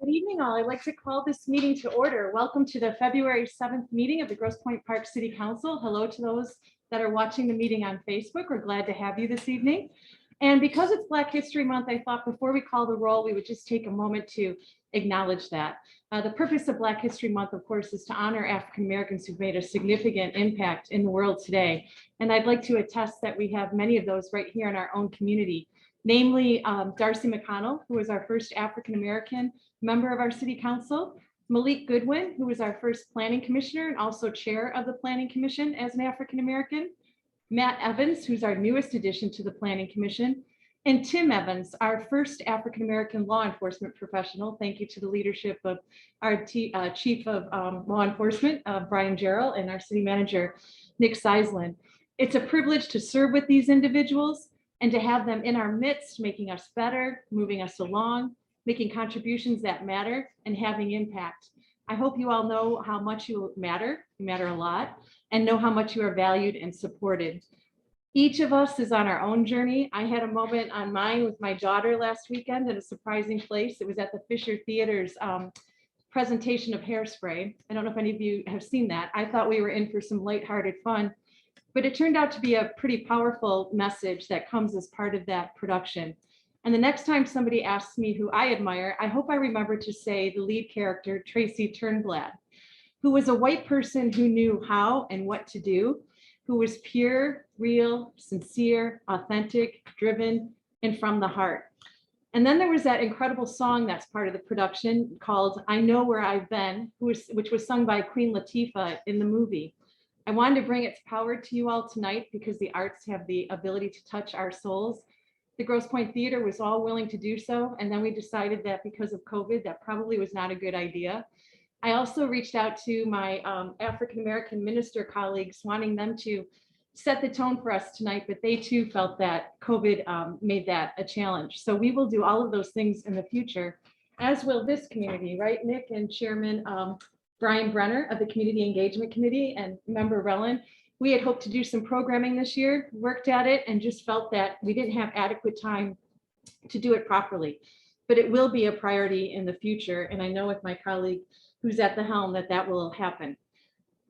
Good evening, all. I'd like to call this meeting to order. Welcome to the February 7th meeting of the Grosse Pointe Park City Council. Hello to those that are watching the meeting on Facebook. We're glad to have you this evening. And because it's Black History Month, I thought before we call the roll, we would just take a moment to acknowledge that. The purpose of Black History Month, of course, is to honor African Americans who've made a significant impact in the world today. And I'd like to attest that we have many of those right here in our own community. Namely, Darcy McConnell, who was our first African American member of our city council, Malik Goodwin, who was our first planning commissioner and also chair of the planning commission as an African American, Matt Evans, who's our newest addition to the planning commission, and Tim Evans, our first African American law enforcement professional. Thank you to the leadership of our chief of law enforcement, Brian Jarrell, and our city manager, Nick Seislin. It's a privilege to serve with these individuals and to have them in our midst, making us better, moving us along, making contributions that matter, and having impact. I hope you all know how much you matter a lot, and know how much you are valued and supported. Each of us is on our own journey. I had a moment on mine with my daughter last weekend at a surprising place. It was at the Fisher Theater's presentation of Hairspray. I don't know if any of you have seen that. I thought we were in for some lighthearted fun, but it turned out to be a pretty powerful message that comes as part of that production. And the next time somebody asks me who I admire, I hope I remember to say the lead character, Tracy Turnblad, who was a white person who knew how and what to do, who was pure, real, sincere, authentic, driven, and from the heart. And then there was that incredible song that's part of the production called I Know Where I've Been, which was sung by Queen Latifah in the movie. I wanted to bring its power to you all tonight because the arts have the ability to touch our souls. The Grosse Pointe Theater was all willing to do so. And then we decided that because of COVID, that probably was not a good idea. I also reached out to my African-American minister colleagues, wanting them to set the tone for us tonight, but they too felt that COVID made that a challenge. So we will do all of those things in the future, as will this community, right, Nick and Chairman Brian Brenner of the Community Engagement Committee and Member Rellin. We had hoped to do some programming this year, worked at it, and just felt that we didn't have adequate time to do it properly. But it will be a priority in the future. And I know with my colleague who's at the helm that will happen.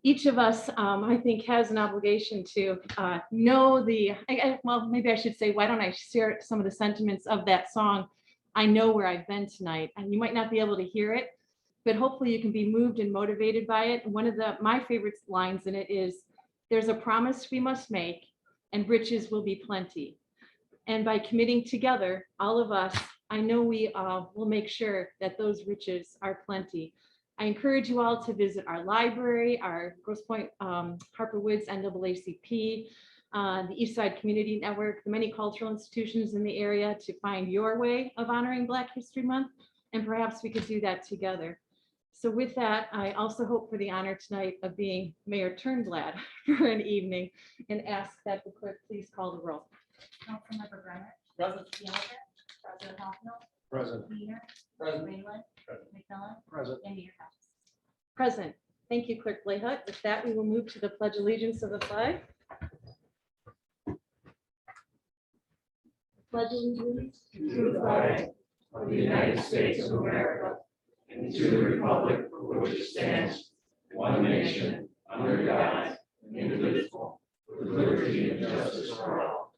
Each of us, I think, has an obligation to know well, maybe I should say, why don't I share some of the sentiments of that song, I Know Where I've Been Tonight. And you might not be able to hear it, but hopefully you can be moved and motivated by it. And one of my favorite lines in it is, there's a promise we must make and riches will be plenty. And by committing together, all of us, I know we will make sure that those riches are plenty. I encourage you all to visit our library, our Grosse Pointe Harper Woods NAACP, the Eastside Community Network, the many cultural institutions in the area to find your way of honoring Black History Month. And perhaps we could do that together. So with that, I also hope for the honor tonight of being Mayor Turnblad for an evening and ask that the clerk please call the roll. Councilmember Brenner. Present. Gallagher. President Hoffman. Present. Wiener. Present. Rayland. McMillan. Present. And Mayor Hodges. Present. Thank you, Clerk Blayhut. With that, we will move to the Pledge of Allegiance of the flag. Pledge allegiance to the flag of the United States of America and to the republic for which it stands, one nation, under God, indivisible, with liberty and justice for all.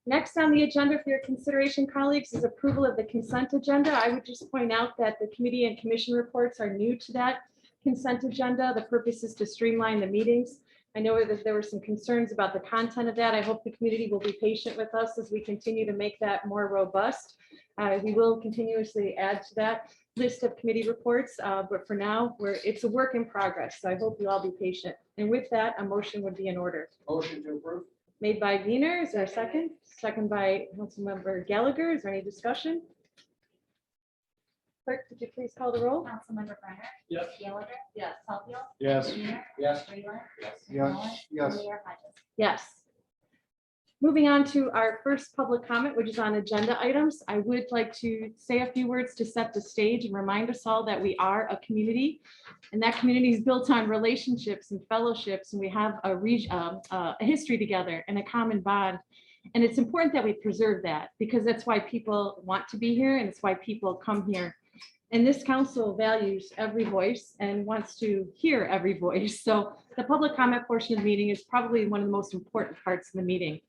Next on the agenda for your consideration, colleagues, is approval of the consent agenda. I would just point out that the committee and commission reports are new to that consent agenda. The purpose is to streamline the meetings. I know that there were some concerns about the content of that. I hope the community will be patient with us as we continue to make that more robust. We will continuously add to that list of committee reports, but for now, it's a work in progress. So I hope you all be patient. And with that, a motion would be in order. Motion to approve. Made by Wiener, is there a second? Second by Councilmember Gallagher. Is there any discussion? Clerk, could you please call the roll? Councilmember Brenner. Yes. Gallagher. Yes. Caulfield. Yes. Wiener. Yes. Rayland. Yes. McMillan. Yes. And Mayor Hodges. Yes. Moving on to our first public comment, which is on agenda items. I would like to say a few words to set the stage and remind us all that we are a community, and that community is built on relationships and fellowships, and we have a history together and a common bond. And it's important that we preserve that because that's why people want to be here and it's why people come here. And this council values every voice and wants to hear every voice. So the public comment portion of the meeting is probably one of the most important parts of the meeting.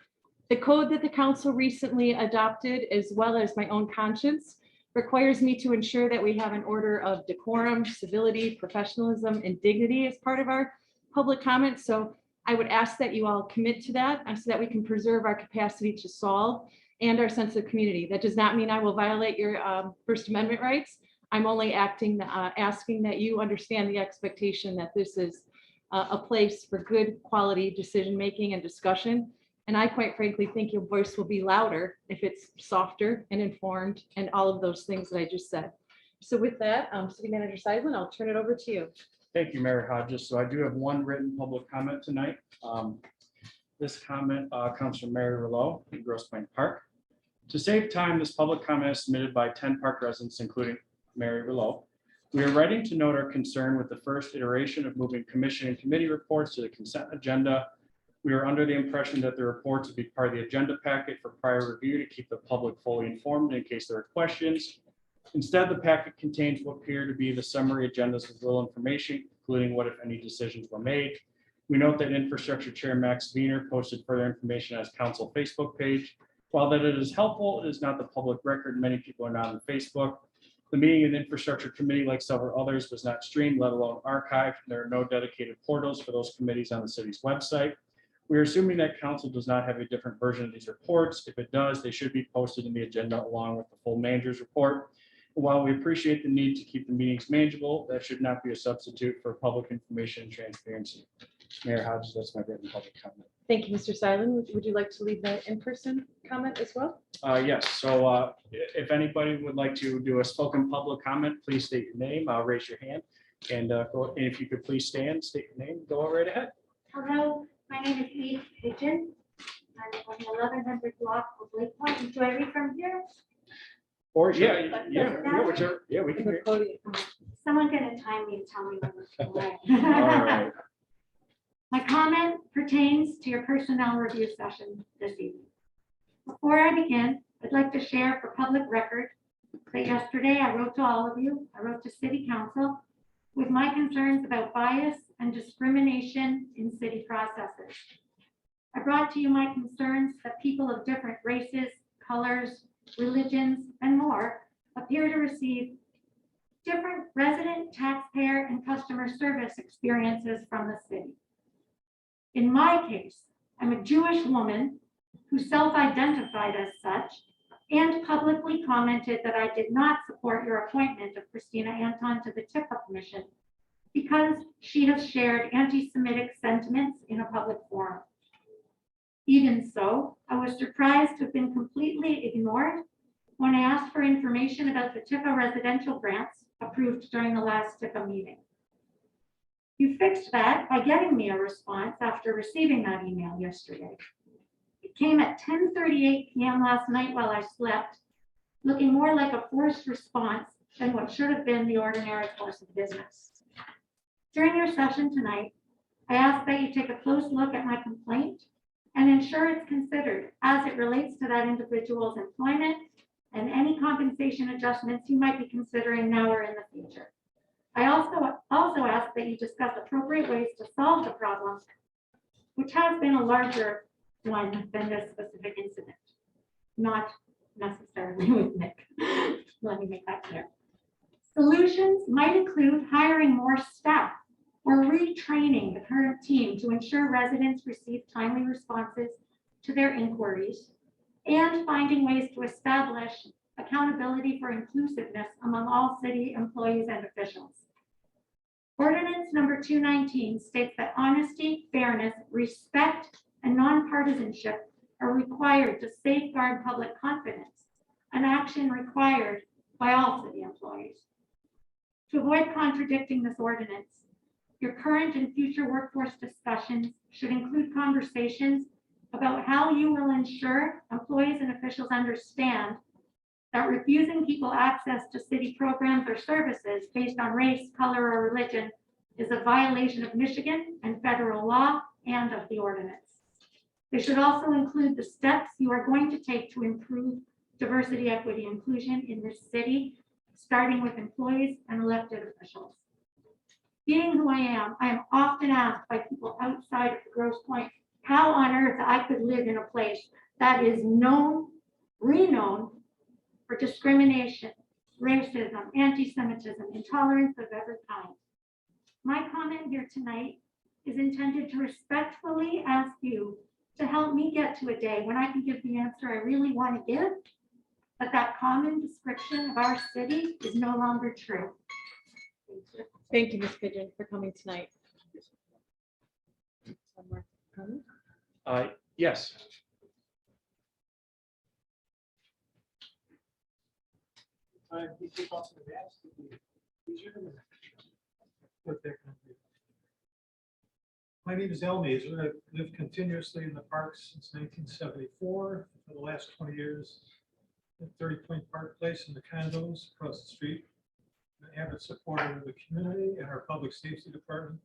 The code that the council recently adopted, as well as my own conscience, requires me to ensure that we have an order of decorum, civility, professionalism, and dignity as part of our public comment. So I would ask that you all commit to that so that we can preserve our capacity to solve and our sense of community. That does not mean I will violate your First Amendment rights. I'm only asking that you understand the expectation that this is a place for good quality decision-making and discussion. And I quite frankly think your voice will be louder if it's softer and informed and all of those things that I just said. So with that, City Manager Seidlin, I'll turn it over to you. Thank you, Mary Hodges. So I do have one written public comment tonight. This comment comes from Mary Rouleau in Grosse Pointe Park. To save time, this public comment is submitted by 10 park residents, including Mary Rouleau. We are writing to note our concern with the first iteration of moving commission and committee reports to the consent agenda. We are under the impression that the reports would be part of the agenda packet for prior review to keep the public fully informed in case there are questions. Instead, the packet contains what appear to be the summary agendas with little information, including what, if any, decisions were made. We note that Infrastructure Chair Max Wiener posted further information on his council Facebook page. While that it is helpful, it is not the public record. Many people are not on Facebook. The meeting of the Infrastructure Committee, like several others, was not streamed, let alone archived. There are no dedicated portals for those committees on the city's website. We are assuming that council does not have a different version of these reports. If it does, they should be posted in the agenda along with the full manager's report. While we appreciate the need to keep the meetings manageable, that should not be a substitute for public information and transparency. Mayor Hodges, that's my written public comment. Thank you, Mr. Seidlin. Would you like to leave the in-person comment as well? Yes, so if anybody would like to do a spoken public comment, please state your name, raise your hand, and if you could please stand, state your name, go right ahead. Hello, my name is Eve Pigeon. I'm on the 1100 block of Lake Point. Do I read from here? Or whichever, we can hear. Someone gonna time me and tell me when it's away. All right. My comment pertains to your personnel review session this evening. Before I begin, I'd like to share for public record that yesterday I wrote to all of you, I wrote to City Council with my concerns about bias and discrimination in city processes. I brought to you my concerns that people of different races, colors, religions, and more appear to receive different resident, taxpayer, and customer service experiences from the city. In my case, I'm a Jewish woman who self-identified as such and publicly commented that I did not support your appointment of Christina Anton to the TIPA Commission because she has shared anti-Semitic sentiments in a public forum. Even so, I was surprised to have been completely ignored when I asked for information about the TIPA residential grants approved during the last TIPA meeting. You fixed that by getting me a response after receiving that email yesterday. It came at 10:38 p.m. last night while I slept, looking more like a forced response than what should have been the ordinary course of business. During your session tonight, I ask that you take a close look at my complaint and ensure it's considered as it relates to that individual's employment and any compensation adjustments you might be considering now or in the future. I also ask that you discuss appropriate ways to solve the problem, which has been a larger one than this specific incident, not necessarily with Nick. Let me make that clear. Solutions might include hiring more staff or retraining the current team to ensure residents receive timely responses to their inquiries and finding ways to establish accountability for inclusiveness among all city employees and officials. Ordinance number 219 states that honesty, fairness, respect, and nonpartisanship are required to safeguard public confidence, an action required by all city employees. To avoid contradicting this ordinance, your current and future workforce discussions should include conversations about how you will ensure employees and officials understand that refusing people access to city programs or services based on race, color, or religion is a violation of Michigan and federal law and of the ordinance. They should also include the steps you are going to take to improve diversity, equity, inclusion in this city, starting with employees and elected officials. Being who I am often asked by people outside of the Grosse Pointe how on earth I could live in a place that is known, renowned for discrimination, racism, anti-Semitism, intolerance of every kind. My comment here tonight is intended to respectfully ask you to help me get to a day when I can give the answer I really want to give, but that common description of our city is no longer true. Thank you. Thank you, Ms. Pigeon, for coming tonight. Yes. My name is Al Mazer. I've lived continuously in the park since 1974. For the last 20 years, at 30 Point Park Place in the condos across the street. An avid supporter of the community and our public safety department.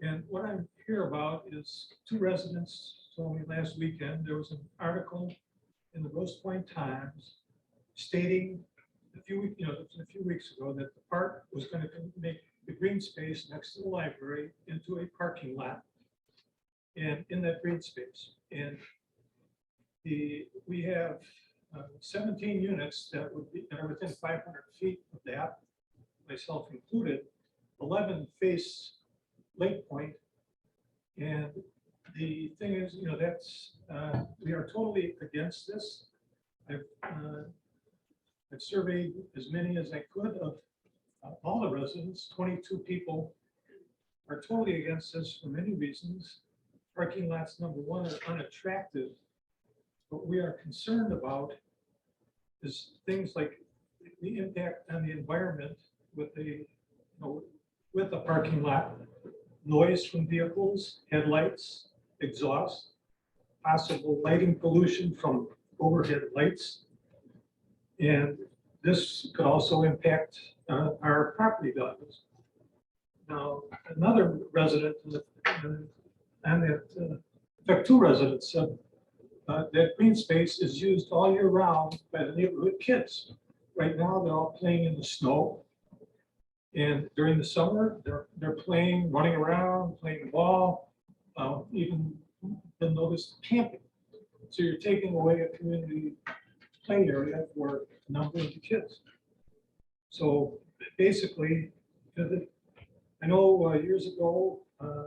And what I'm here about is two residents told me last weekend there was an article in the Grosse Pointe Times stating a few weeks ago that the park was going to make the green space next to the library into a parking lot. And in that green space, and we have 17 units that are within 500 feet of that, myself included. 11 face Lake Point, and the thing is, we are totally against this. I've surveyed as many as I could of all the residents. 22 people are totally against this for many reasons. Parking lots, number one, are unattractive. What we are concerned about is things like the impact on the environment with the parking lot, noise from vehicles, headlights, exhaust, possible lighting pollution from overhead lights. And this could also impact our property values. Now, another resident, in fact, two residents said that green space is used all year round by the neighborhood kids. Right now, they're all playing in the snow. And during the summer, they're playing, running around, playing ball, even been noticed camping. So you're taking away a community play area for a number of the kids. So basically, I know years ago,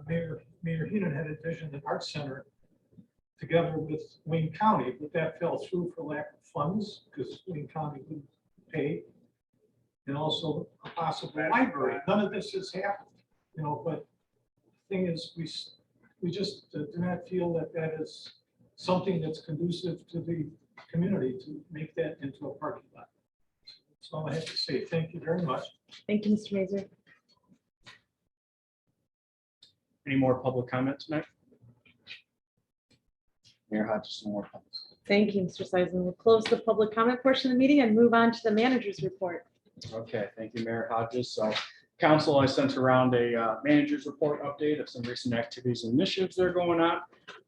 Mayor Heenan had envisioned an art center together with Wayne County, but that fell through for lack of funds because Wayne County wouldn't pay. And also a possible library. None of this has happened, but the thing is, we just do not feel that that is something that's conducive to the community to make that into a parking lot. That's all I have to say. Thank you very much. Thank you, Mr. Mazer. Any more public comment tonight? Mayor Hodges, some more comments. Thank you, Mr. Seisman. We'll close the public comment portion of the meeting and move on to the manager's report. Okay, thank you, Mayor Hodges. So council, I sent around a manager's report update of some recent activities and initiatives that are going on.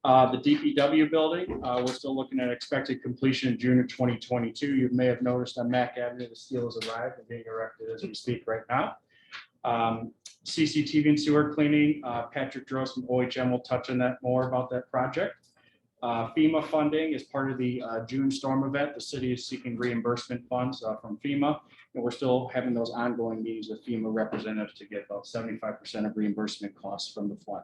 The DPW building, we're still looking at expected completion in June of 2022. You may have noticed on Mack Avenue, the steel has arrived and being erected as we speak right now. CCTV and sewer cleaning, Patrick Drost from OHM will touch on that more about that project. FEMA funding is part of the June storm event. The city is seeking reimbursement funds from FEMA, and we're still having those ongoing meetings with FEMA representatives to get about 75% of reimbursement costs from the flood.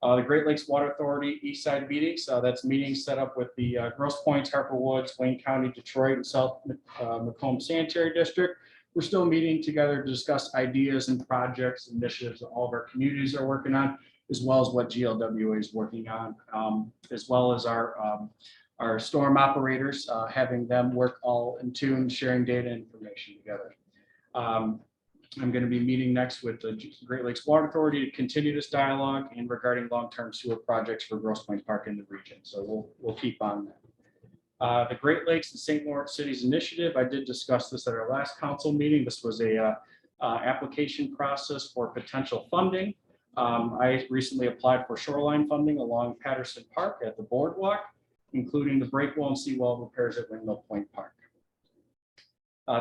The Great Lakes Water Authority East Side meetings, that's meetings set up with the Grosse Pointe, Harper Woods, Wayne County, Detroit, and South Macomb Sanitary District. We're still meeting together to discuss ideas and projects, initiatives that all of our communities are working on, as well as what GLWA is working on, as well as our storm operators, having them work all in tune, sharing data and information together. I'm going to be meeting next with the Great Lakes Water Authority to continue this dialogue and regarding long-term sewer projects for Grosse Pointe Park in the region. So we'll keep on that. The Great Lakes and St. Lawrence Cities Initiative, I did discuss this at our last council meeting. This was a application process for potential funding. I recently applied for shoreline funding along Patterson Park at the boardwalk, including the break wall and seawall repairs at Windmill Point Park.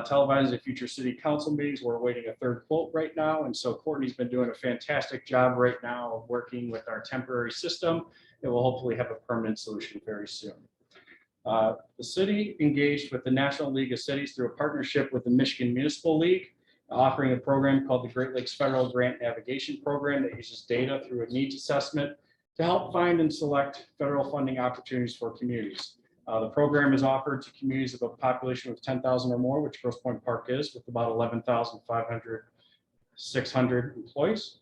Televised at future city council meetings. We're awaiting a third quote right now. And so Courtney's been doing a fantastic job right now of working with our temporary system. It will hopefully have a permanent solution very soon. The city engaged with the National League of Cities through a partnership with the Michigan Municipal League, offering a program called the Great Lakes Federal Grant Navigation Program that uses data through a needs assessment to help find and select federal funding opportunities for communities. The program is offered to communities of a population of 10,000 or more, which Grosse Pointe Park is, with about 600 employees.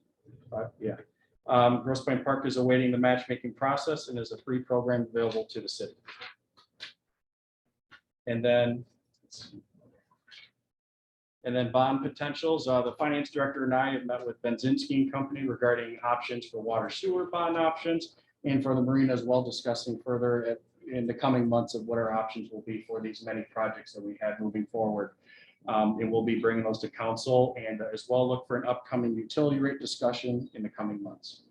Grosse Pointe Park is awaiting the matchmaking process and is a free program available to the city. And then bond potentials. The finance director and I have met with Benzinski and Company regarding options for water sewer bond options, and for the marina as well, discussing further in the coming months of what our options will be for these many projects that we have moving forward. And we'll be bringing those to council, and as well look for an upcoming utility rate discussion in the coming months.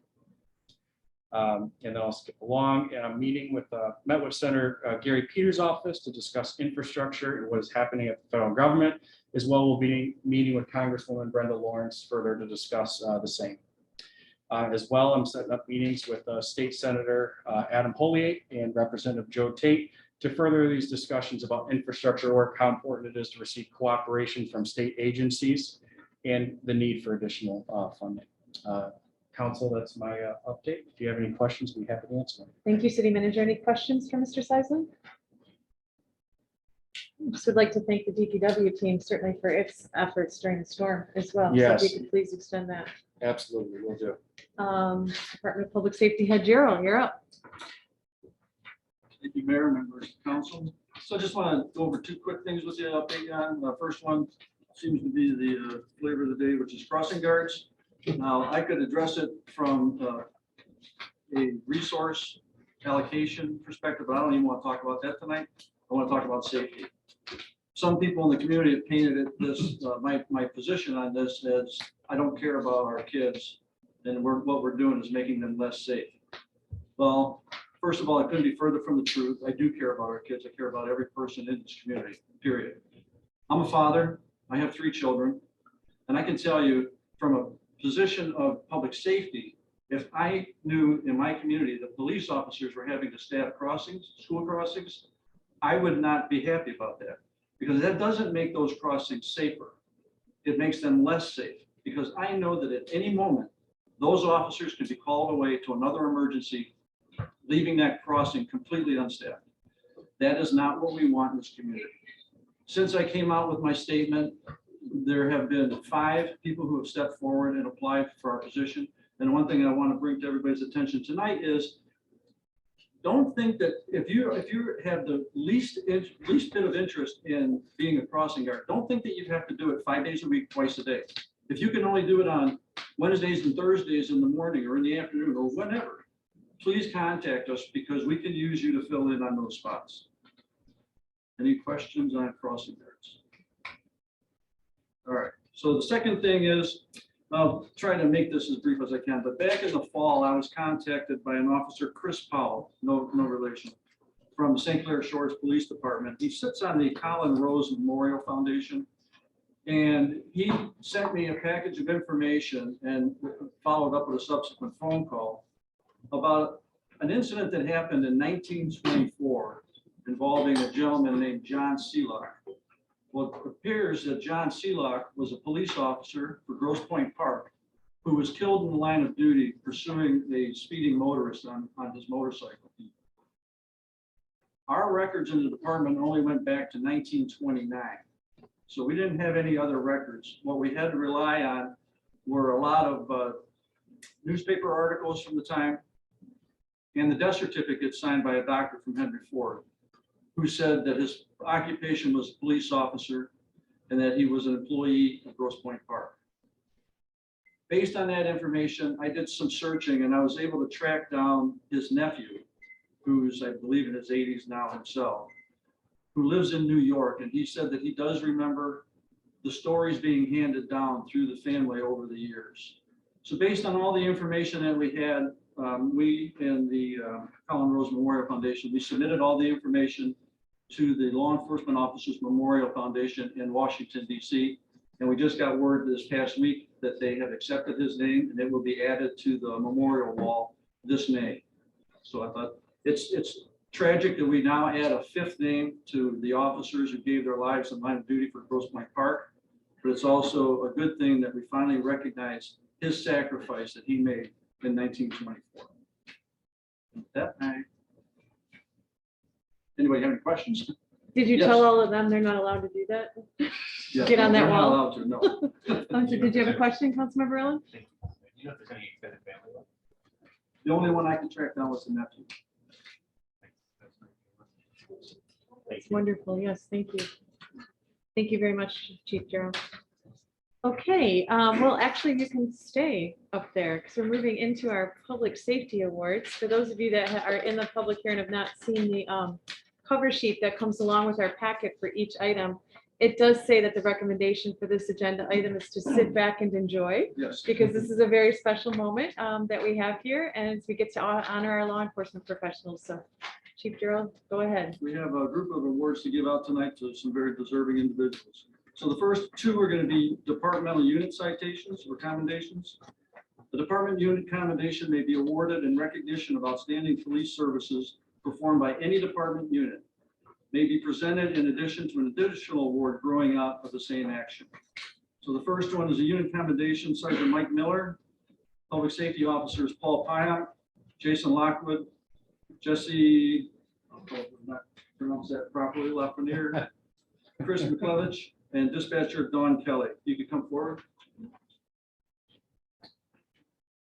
And then I'll skip along. And I'm meeting with, met with Senator Gary Peters' office to discuss infrastructure and what is happening at the federal government. As well, we'll be meeting with Congresswoman Brenda Lawrence further to discuss the same. As well, I'm setting up meetings with State Senator Adam Hollier and Representative Joe Tate to further these discussions about infrastructure work, how important it is to receive cooperation from state agencies, and the need for additional funding. Council, that's my update. If you have any questions, we have to answer them. Thank you, City Manager. Any questions for Mr. Seisling? Just would like to thank the DPW team certainly for its efforts during the storm as well. Yes. So if you could please extend that. Absolutely, we'll do. Department of Public Safety Head Gerald, you're up. Thank you, Mayor, members of council. So I just want to go over two quick things with you. Update on the first one seems to be the flavor of the day, which is crossing guards. Now, I could address it from a resource allocation perspective, but I don't even want to talk about that tonight. I want to talk about safety. Some people in the community have painted it this my position on this as I don't care about our kids, and what we're doing is making them less safe. Well, first of all, it couldn't be further from the truth. I do care about our kids. I care about every person in this community, period. I'm a father. I have 3 children, and I can tell you from a position of public safety, if I knew in my community that police officers were having to staff crossings, school crossings, I would not be happy about that, because that doesn't make those crossings safer. It makes them less safe, because I know that at any moment, those officers could be called away to another emergency, leaving that crossing completely unstaffed. That is not what we want in this community. Since I came out with my statement, there have been 5 people who have stepped forward and applied for our position. And one thing I want to bring to everybody's attention tonight is, don't think that if you have the least bit of interest in being a crossing guard, don't think that you have to do it 5 days a week, twice a day. If you can only do it on Wednesdays and Thursdays in the morning or in the afternoon or whenever, please contact us, because we can use you to fill in on those spots. Any questions on crossing guards? All right, so the second thing is, I'll try to make this as brief as I can, but back in the fall, I was contacted by an officer, Chris Powell, no relation, from the St. Clair Shores Police Department. He sits on the Colin Rose Memorial Foundation, and he sent me a package of information and followed up with a subsequent phone call about an incident that happened in 1924 involving a gentleman named John Seelock. Well, it appears that John Seelock was a police officer for Grosse Pointe Park who was killed in the line of duty pursuing a speeding motorist on his motorcycle. Our records in the department only went back to 1929. So we didn't have any other records. What we had to rely on were a lot of newspaper articles from the time and the death certificate signed by a doctor from Henry Ford, who said that his occupation was police officer and that he was an employee of Grosse Pointe Park. Based on that information, I did some searching and I was able to track down his nephew, who's, I believe, in his 80s now himself, who lives in New York. And he said that he does remember the stories being handed down through the family over the years. So based on all the information that we had, we and the Colin Rose Memorial Foundation, we submitted all the information to the Law Enforcement Officers Memorial Foundation in Washington, DC. And we just got word this past week that they have accepted his name and it will be added to the memorial wall this May. So I thought it's tragic that we now add a fifth name to the officers who gave their lives in line of duty for Grosse Pointe Park. But it's also a good thing that we finally recognize his sacrifice that he made in 1924. With that, anybody have any questions? Did you Yes. tell all of them they're not allowed to do that? Yeah, Get on that they're not wall. allowed to, no. Did you have a question, Councilmember Ellen? Do you know if there's any extended family left? The only one I can track down was the nephew. That's wonderful. Yes, thank you. Thank you very much, Chief Gerald. Okay, well, actually, you can stay up there because we're moving into our public safety awards. For those of you that are in the public here and have not seen the cover sheet that comes along with our packet for each item, it does say that the recommendation for this agenda item is to sit back and enjoy, Yes. because this is a very special moment that we have here, and we get to honor our law enforcement professionals. So, Chief Gerald, go ahead. We have a group of awards to give out tonight to some very deserving individuals. So the first two are going to be departmental unit citations or commendations. The department unit commendation may be awarded in recognition of outstanding police services performed by any department unit. May be presented in addition to an additional award growing out of the same action. So the first one is a unit commendation, Sergeant Mike Miller, Public Safety Officers Paul Pyatt, Jason Lockwood, Jesse, I'll not pronounce that properly, Lafreniere, Chris McClevich, and Dispatcher Dawn Kelly. You could come forward.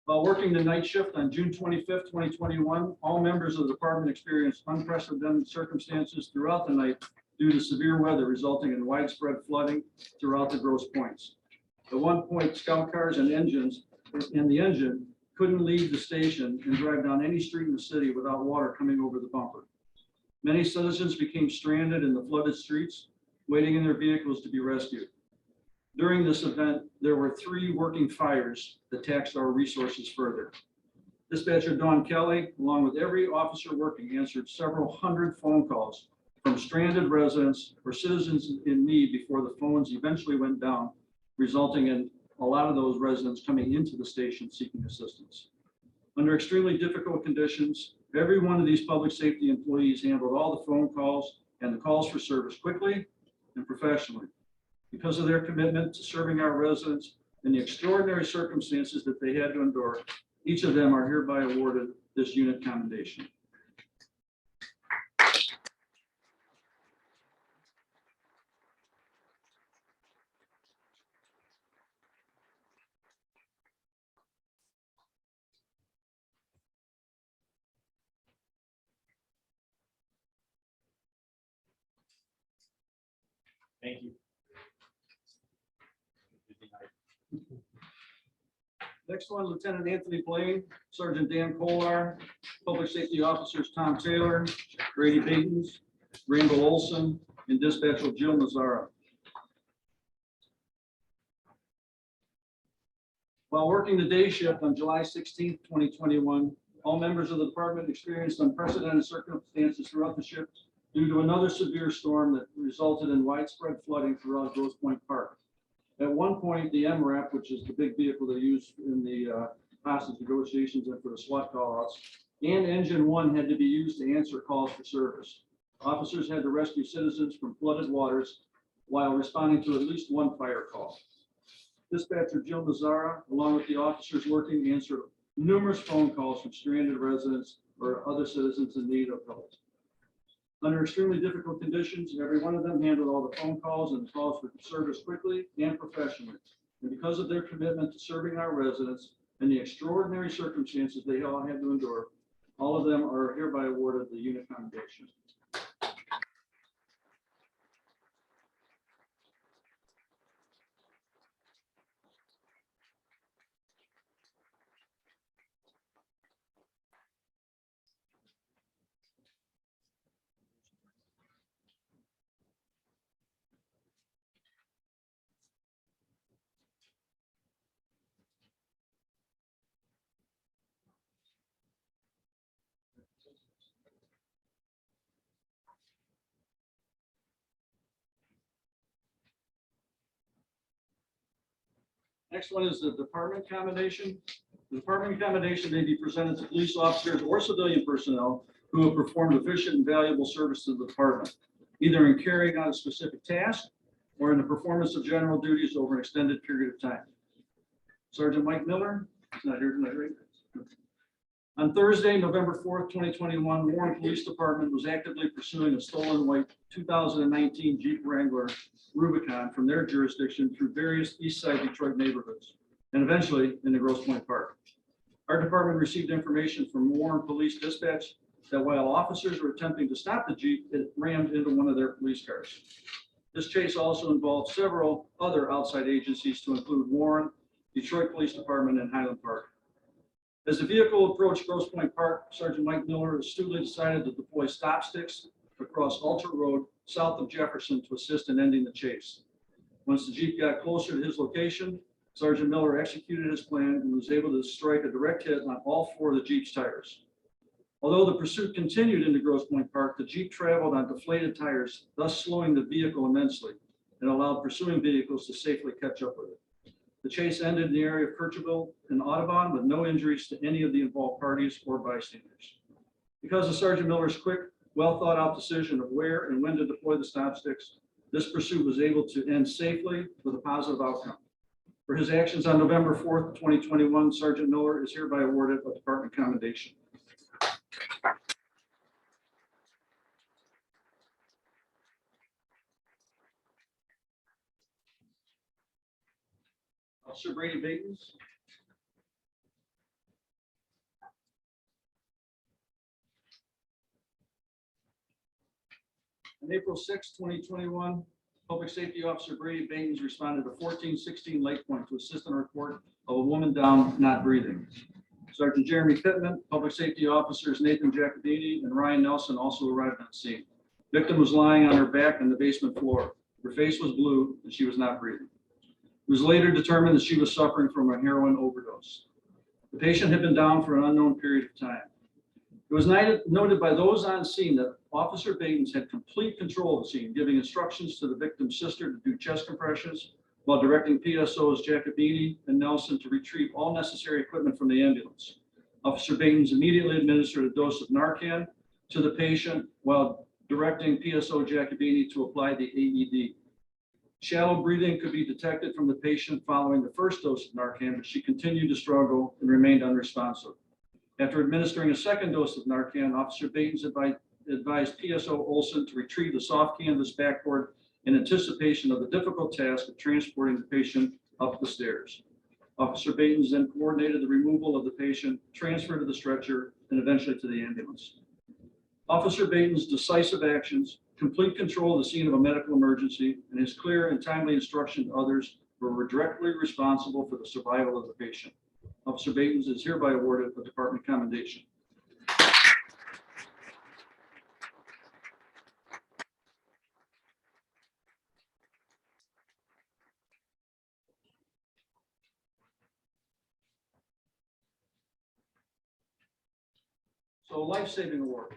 While working the night shift on June 25th, 2021, all members of the department experienced unprecedented circumstances throughout the night due to severe weather resulting in widespread flooding throughout the Grosse Pointes. At one point, scout cars and engines and the engine couldn't leave the station and drive down any street in the city without water coming over the bumper. Many citizens became stranded in the flooded streets, waiting in their vehicles to be rescued. During this event, there were 3 working fires that taxed our resources further. Dispatcher Dawn Kelly, along with every officer working, answered several hundred phone calls from stranded residents or citizens in need before the phones eventually went down, resulting in a lot of those residents coming into the station seeking assistance. Under extremely difficult conditions, every one of these public safety employees handled all the phone calls and the calls for service quickly and professionally. Because of their commitment to serving our residents and the extraordinary circumstances that they had to endure, each of them are hereby awarded this unit commendation. Thank you. Next one, Lieutenant Anthony Blaine, Sergeant Dan Kolar, Public Safety Officers Tom Taylor, Grady Batens, Randall Olson, and Dispatcher Jill Mazzara. While working the day shift on July 16th, 2021, all members of the department experienced unprecedented circumstances throughout the shift due to another severe storm that resulted in widespread flooding throughout Grosse Pointe Park. At one point, the MRAP, which is the big vehicle they use in the hostage negotiations and for the SWAT callouts, and Engine 1 had to be used to answer calls for service. Officers had to rescue citizens from flooded waters while responding to at least one fire call. Dispatcher Jill Mazzara, along with the officers working, answered numerous phone calls from stranded residents or other citizens in need of help. Under extremely difficult conditions, every one of them handled all the phone calls and calls for service quickly and professionally. And because of their commitment to serving our residents and the extraordinary circumstances they all had to endure, all of them are hereby awarded the unit commendation. Next one is the department commendation. The department commendation may be presented to police officers or civilian personnel who have performed efficient and valuable service to the department, either in carrying out a specific task or in the performance of general duties over an extended period of time. Sergeant Mike Miller is not here tonight, right? On Thursday, November 4th, 2021, Warren Police Department was actively pursuing a stolen white 2019 Jeep Wrangler Rubicon from their jurisdiction through various East Side Detroit neighborhoods and eventually into Grosse Pointe Park. Our department received information from Warren Police Dispatch that while officers were attempting to stop the Jeep, it rammed into one of their police cars. This chase also involved several other outside agencies to include Warren, Detroit Police Department, and Highland Park. As the vehicle approached Grosse Pointe Park, Sergeant Mike Miller astutely decided to deploy stop sticks across Alter Road south of Jefferson to assist in ending the chase. Once the Jeep got closer to his location, Sergeant Miller executed his plan and was able to strike a direct hit on all four of the Jeep's tires. Although the pursuit continued into Grosse Pointe Park, the Jeep traveled on deflated tires, thus slowing the vehicle immensely and allowed pursuing vehicles to safely catch up with it. The chase ended in the area of Kirchville and Audubon with no injuries to any of the involved parties or bystanders. Because of Sergeant Miller's quick, well thought out decision of where and when to deploy the stop sticks, this pursuit was able to end safely with a positive outcome. For his actions on November 4th, 2021, Sergeant Miller is hereby awarded a department commendation. Officer Brady Batens. On April 6, 2021, Public Safety Officer Brady Batens responded to 1416 Lake Point to assist in a report of a woman down not breathing. Sergeant Jeremy Pittman, Public Safety Officers Nathan Jacobini and Ryan Nelson also arrived on scene. Victim was lying on her back on the basement floor. Her face was blue and she was not breathing. It was later determined that she was suffering from a heroin overdose. The patient had been down for an unknown period of time. It was noted by those on scene that Officer Batens had complete control of the scene, giving instructions to the victim's sister to do chest compressions while directing PSOs Jacobini and Nelson to retrieve all necessary equipment from the ambulance. Officer Batens immediately administered a dose of Narcan to the patient while directing PSO Jacobini to apply the AED. Shallow breathing could be detected from the patient following the first dose of Narcan, but she continued to struggle and remained unresponsive. After administering a second dose of Narcan, Officer Batens advised PSO Olson to retrieve the soft canvas backboard in anticipation of the difficult task of transporting the patient up the stairs. Officer Batens then coordinated the removal of the patient, transfer to the stretcher, and eventually to the ambulance. Officer Batens' decisive actions, complete control of the scene of a medical emergency, and his clear and timely instruction to others were directly responsible for the survival of the patient. Officer Batens is hereby awarded a department commendation. So life-saving award.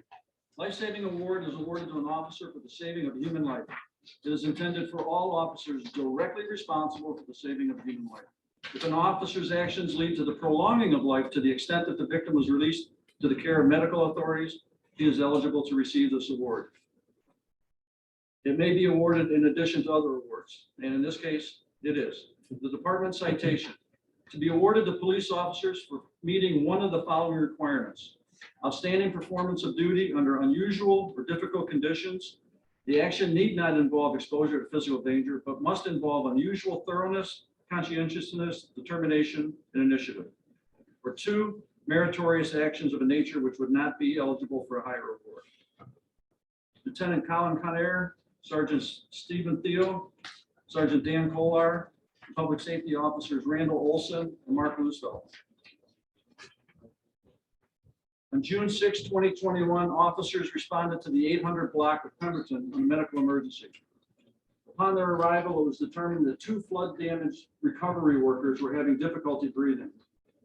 Life-saving award is awarded to an officer for the saving of a human life. It is intended for all officers directly responsible for the saving of a human life. If an officer's actions lead to the prolonging of life to the extent that the victim was released to the care of medical authorities, he is eligible to receive this award. It may be awarded in addition to other awards, and in this case, it is. The department citation, to be awarded to police officers for meeting one of the following requirements: outstanding performance of duty under unusual or difficult conditions. The action need not involve exposure to physical danger, but must involve unusual thoroughness, conscientiousness, determination, and initiative. Or two, meritorious actions of a nature which would not be eligible for a higher award. Lieutenant Colin Conair, Sergeant Stephen Theo, Sergeant Dan Kolar, Public Safety Officers Randall Olson and Mark Roosevelt. On June 6, 2021, officers responded to the 800 block of Pemberton on a medical emergency. Upon their arrival, it was determined that two flood damaged recovery workers were having difficulty breathing.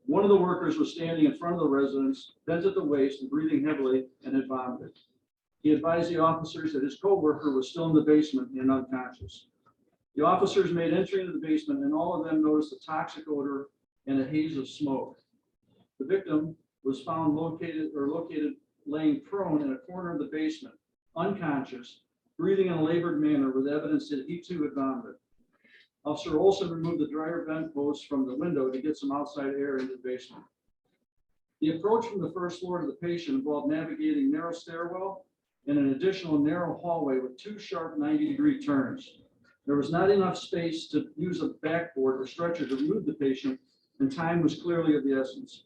One of the workers was standing in front of the residence, bent at the waist and breathing heavily, and had vomited. He advised the officers that his co-worker was still in the basement and unconscious. The officers made entry into the basement and all of them noticed a toxic odor and a haze of smoke. The victim was found located laying prone in a corner of the basement, unconscious, breathing in a labored manner with evidence that he too had vomited. Officer Olson removed the dryer vent post from the window to get some outside air into the basement. The approach from the first floor to the patient involved navigating narrow stairwell and an additional narrow hallway with 2 sharp 90-degree turns. There was not enough space to use a backboard or stretcher to remove the patient, and time was clearly of the essence.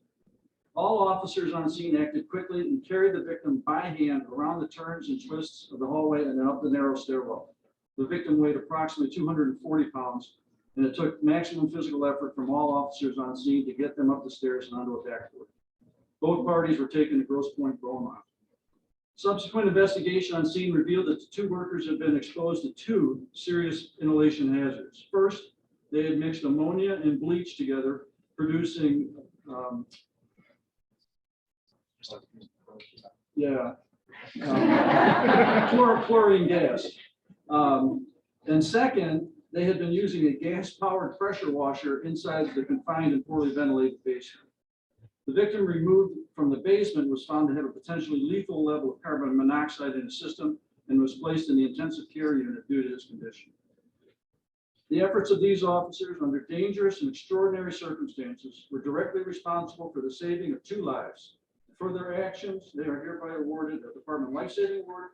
All officers on scene acted quickly and carried the victim by hand around the turns and twists of the hallway and then up the narrow stairwell. The victim weighed approximately 240 pounds, and it took maximum physical effort from all officers on scene to get them up the stairs and onto a backboard. Both parties were taken to Grosse Pointe Beaumont. Subsequent investigation on scene revealed that the 2 workers had been exposed to 2 serious inhalation hazards. First, they had mixed ammonia and bleach together, producing chlorine gas. And second, they had been using a gas-powered pressure washer inside the confined and poorly ventilated basement. The victim removed from the basement was found to have a potentially lethal level of carbon monoxide in his system and was placed in the intensive care unit due to his condition. The efforts of these officers under dangerous and extraordinary circumstances were directly responsible for the saving of 2 lives. For their actions, they are hereby awarded a Department Life Saving Award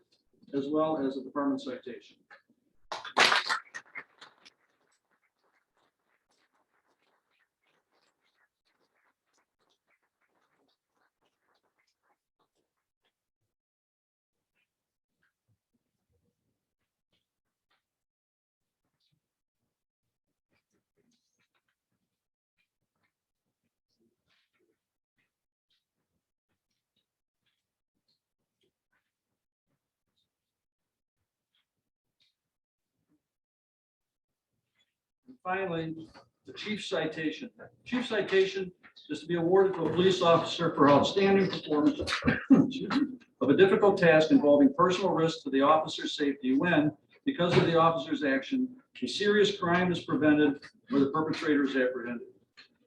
as well as a Department Citation. And finally, the chief citation. Chief citation is to be awarded to a police officer for outstanding performance of a difficult task involving personal risk to the officer's safety when, because of the officer's action, a serious crime is prevented or the perpetrator is apprehended.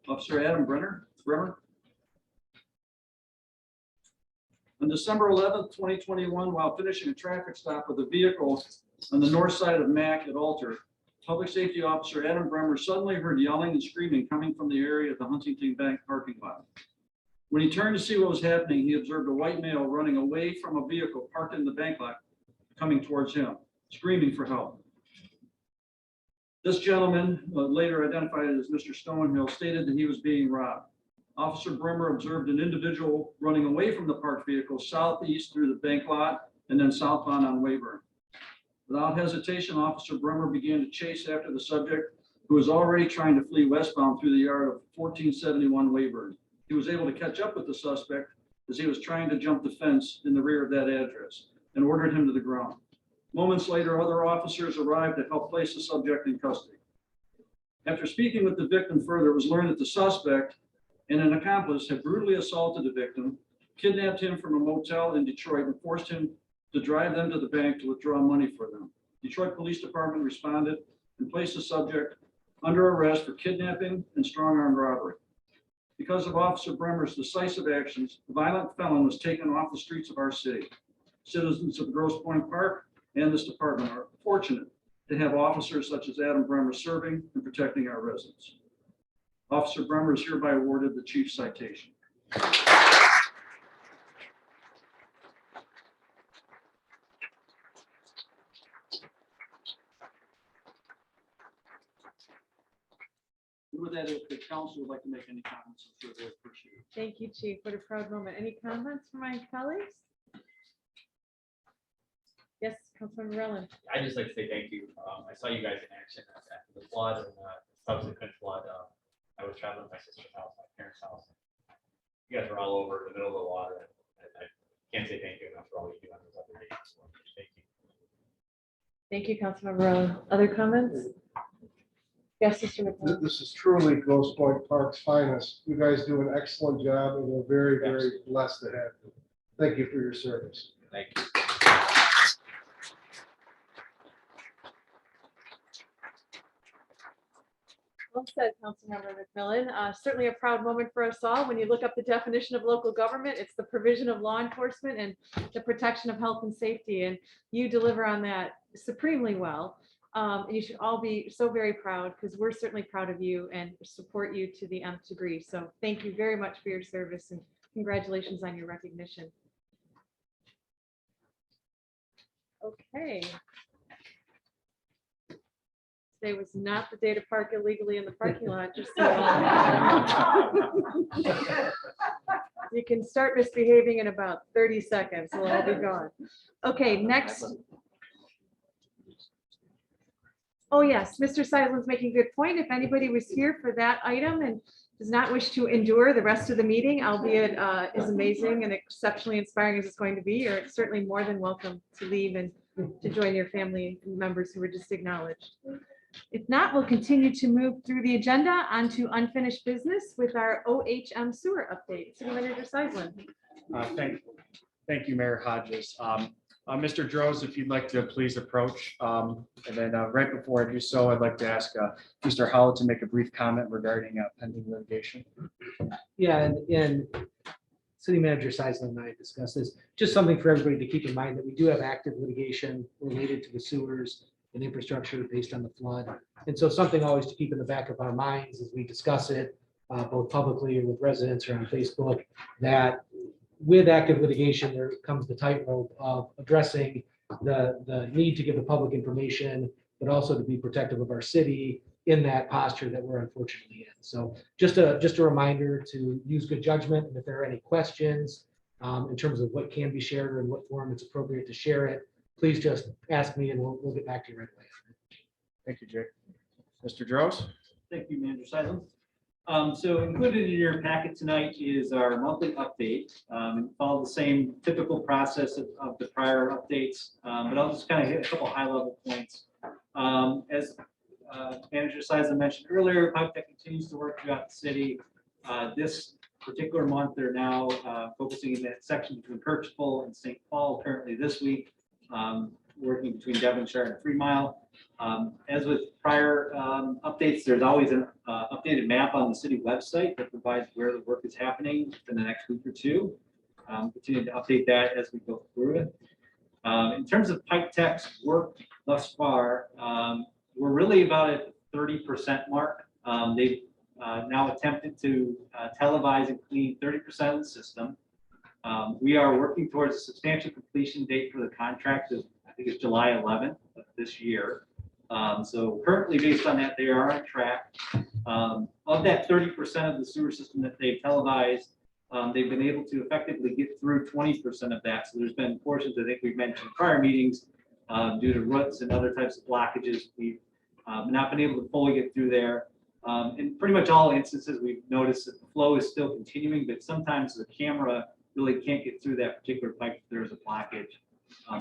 Officer Adam Bremer. On December 11th, 2021, while finishing a traffic stop with a vehicle on the north side of Mac at Alter, Public Safety Officer Adam Bremer suddenly heard yelling and screaming coming from the area of the Huntington Bank parking lot. When he turned to see what was happening, he observed a white male running away from a vehicle parked in the bank lot coming towards him, screaming for help. This gentleman, later identified as Mr. Stonehill, stated that he was being robbed. Officer Bremer observed an individual running away from the parked vehicle southeast through the bank lot and then southbound on Weyburn. Without hesitation, Officer Bremer began to chase after the subject, who was already trying to flee westbound through the yard of 1471 Weyburn. He was able to catch up with the suspect as he was trying to jump the fence in the rear of that address and ordered him to the ground. Moments later, other officers arrived to help place the subject in custody. After speaking with the victim further, it was learned that the suspect and an accomplice had brutally assaulted the victim, kidnapped him from a motel in Detroit, and forced him to drive them to the bank to withdraw money for them. Detroit Police Department responded and placed the subject under arrest for kidnapping and strong-arm robbery. Because of Officer Bremer's decisive actions, the violent felon was taken off the streets of our city. Citizens of Grosse Pointe Park and this department are fortunate to have officers such as Adam Bremer serving and protecting our residents. Officer Bremer is hereby awarded the chief citation. With that, if the council would like to make any comments, I'm sure they'll appreciate it. Thank you, Chief. What a proud moment. Any comments from my colleagues? Yes, Councilmember Rowland. I'd just like to say thank you. I saw you guys in action after the flood and subsequent flood. I was traveling to my sister's house, my parents' house. You guys were all over in the middle of the water. I can't say thank you enough for all you do on those other days. Thank you. Thank you, Councilmember Rowland. Other comments? Yes, Mr. McClellan. This is truly Grosse Pointe Park's finest. You guys do an excellent job, and we're very, very blessed to have you. Thank you for your service. Thank you. Well said, Councilmember McMillan. Certainly a proud moment for us all. When you look up the definition of local government, it's the provision of law enforcement and the protection of health and safety. And you deliver on that supremely well. And you should all be so very proud because we're certainly proud of you and support you to the nth degree. So thank you very much for your service and congratulations on your recognition. Okay. Today was not the day to park illegally in the parking lot, just so you know. You can start misbehaving in about 30 seconds, we'll all be gone. Okay, next. Oh, yes, Mr. Seidlin's making a good point. If anybody was here for that item and does not wish to endure the rest of the meeting, albeit as amazing and exceptionally inspiring as it's going to be, you're certainly more than welcome to leave and to join your family members who were just acknowledged. If not, we'll continue to move through the agenda onto unfinished business with our OHM sewer update. City Manager Seidlin. Thank you, Mayor Hodges. Mr. Droz, if you'd like to please approach. And then right before I do so, I'd like to ask Mr. Howell to make a brief comment regarding pending litigation. Yeah, and City Manager Seisman and I discussed this. Just something for everybody to keep in mind that we do have active litigation related to the sewers and infrastructure based on the flood. And so something always to keep in the back of our minds as we discuss it, both publicly and with residents or on Facebook, that with active litigation, there comes the tightrope of addressing the need to give the public information, but also to be protective of our city in that posture that we're unfortunately in. So just a reminder to use good judgment. And if there are any questions in terms of what can be shared or in what form it's appropriate to share it, please just ask me and we'll get back to you right away. Thank you, Jake. Mr. Droz? Thank you, Manager Silent. So included in your packet tonight is our monthly update. Follow the same typical process of the prior updates, but I'll just kind of hit a couple high-level points. As Manager Silent mentioned earlier, Pipe Tech continues to work throughout the city. This particular month, they're now focusing in that section between Kirksville and St. Paul. Currently this week, working between Devonshire and 3 Mile. As with prior updates, there's always an updated map on the city website that provides where the work is happening in the next week or two. Continue to update that as we go through it. In terms of Pipe Tech's work thus far, we're really about at the 30% mark. They've now attempted to televise and clean 30% of the system. We are working towards a substantial completion date for the contract of, I think it's July 11th of this year. So currently, based on that, they are on track. Of that 30% of the sewer system that they've televised, they've been able to effectively get through 20% of that. So there's been portions, I think we've mentioned in prior meetings, due to roots and other types of blockages, we've not been able to fully get through there. In pretty much all instances, we've noticed that the flow is still continuing, but sometimes the camera really can't get through that particular pipe if there's a blockage.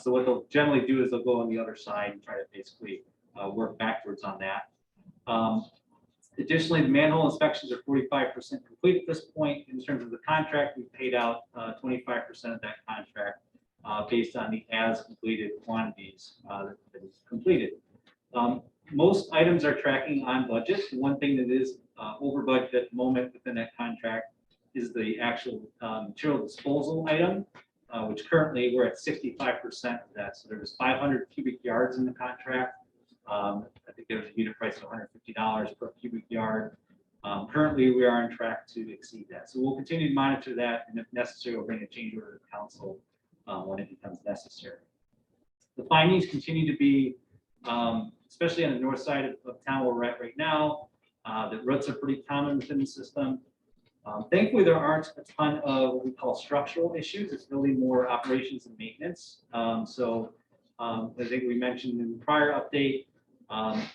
So what they'll generally do is they'll go on the other side and try to basically work backwards on that. Additionally, the manhole inspections are 45% complete at this point. In terms of the contract, we've paid out 25% of that contract based on the as completed quantities that is completed. Most items are tracking on budget. One thing that is over budget at the moment within that contract is the actual material disposal item, which currently we're at 65% of that. So there was 500 cubic yards in the contract. I think there was a unit price of $150 per cubic yard. Currently, we are on track to exceed that. So we'll continue to monitor that, and if necessary, we'll bring a change order to the council when it becomes necessary. The findings continue to be, especially on the north side of town where we're at right now, that roots are pretty common within the system. Thankfully, there aren't a ton of what we call structural issues. It's really more operations and maintenance. I think we mentioned in the prior update,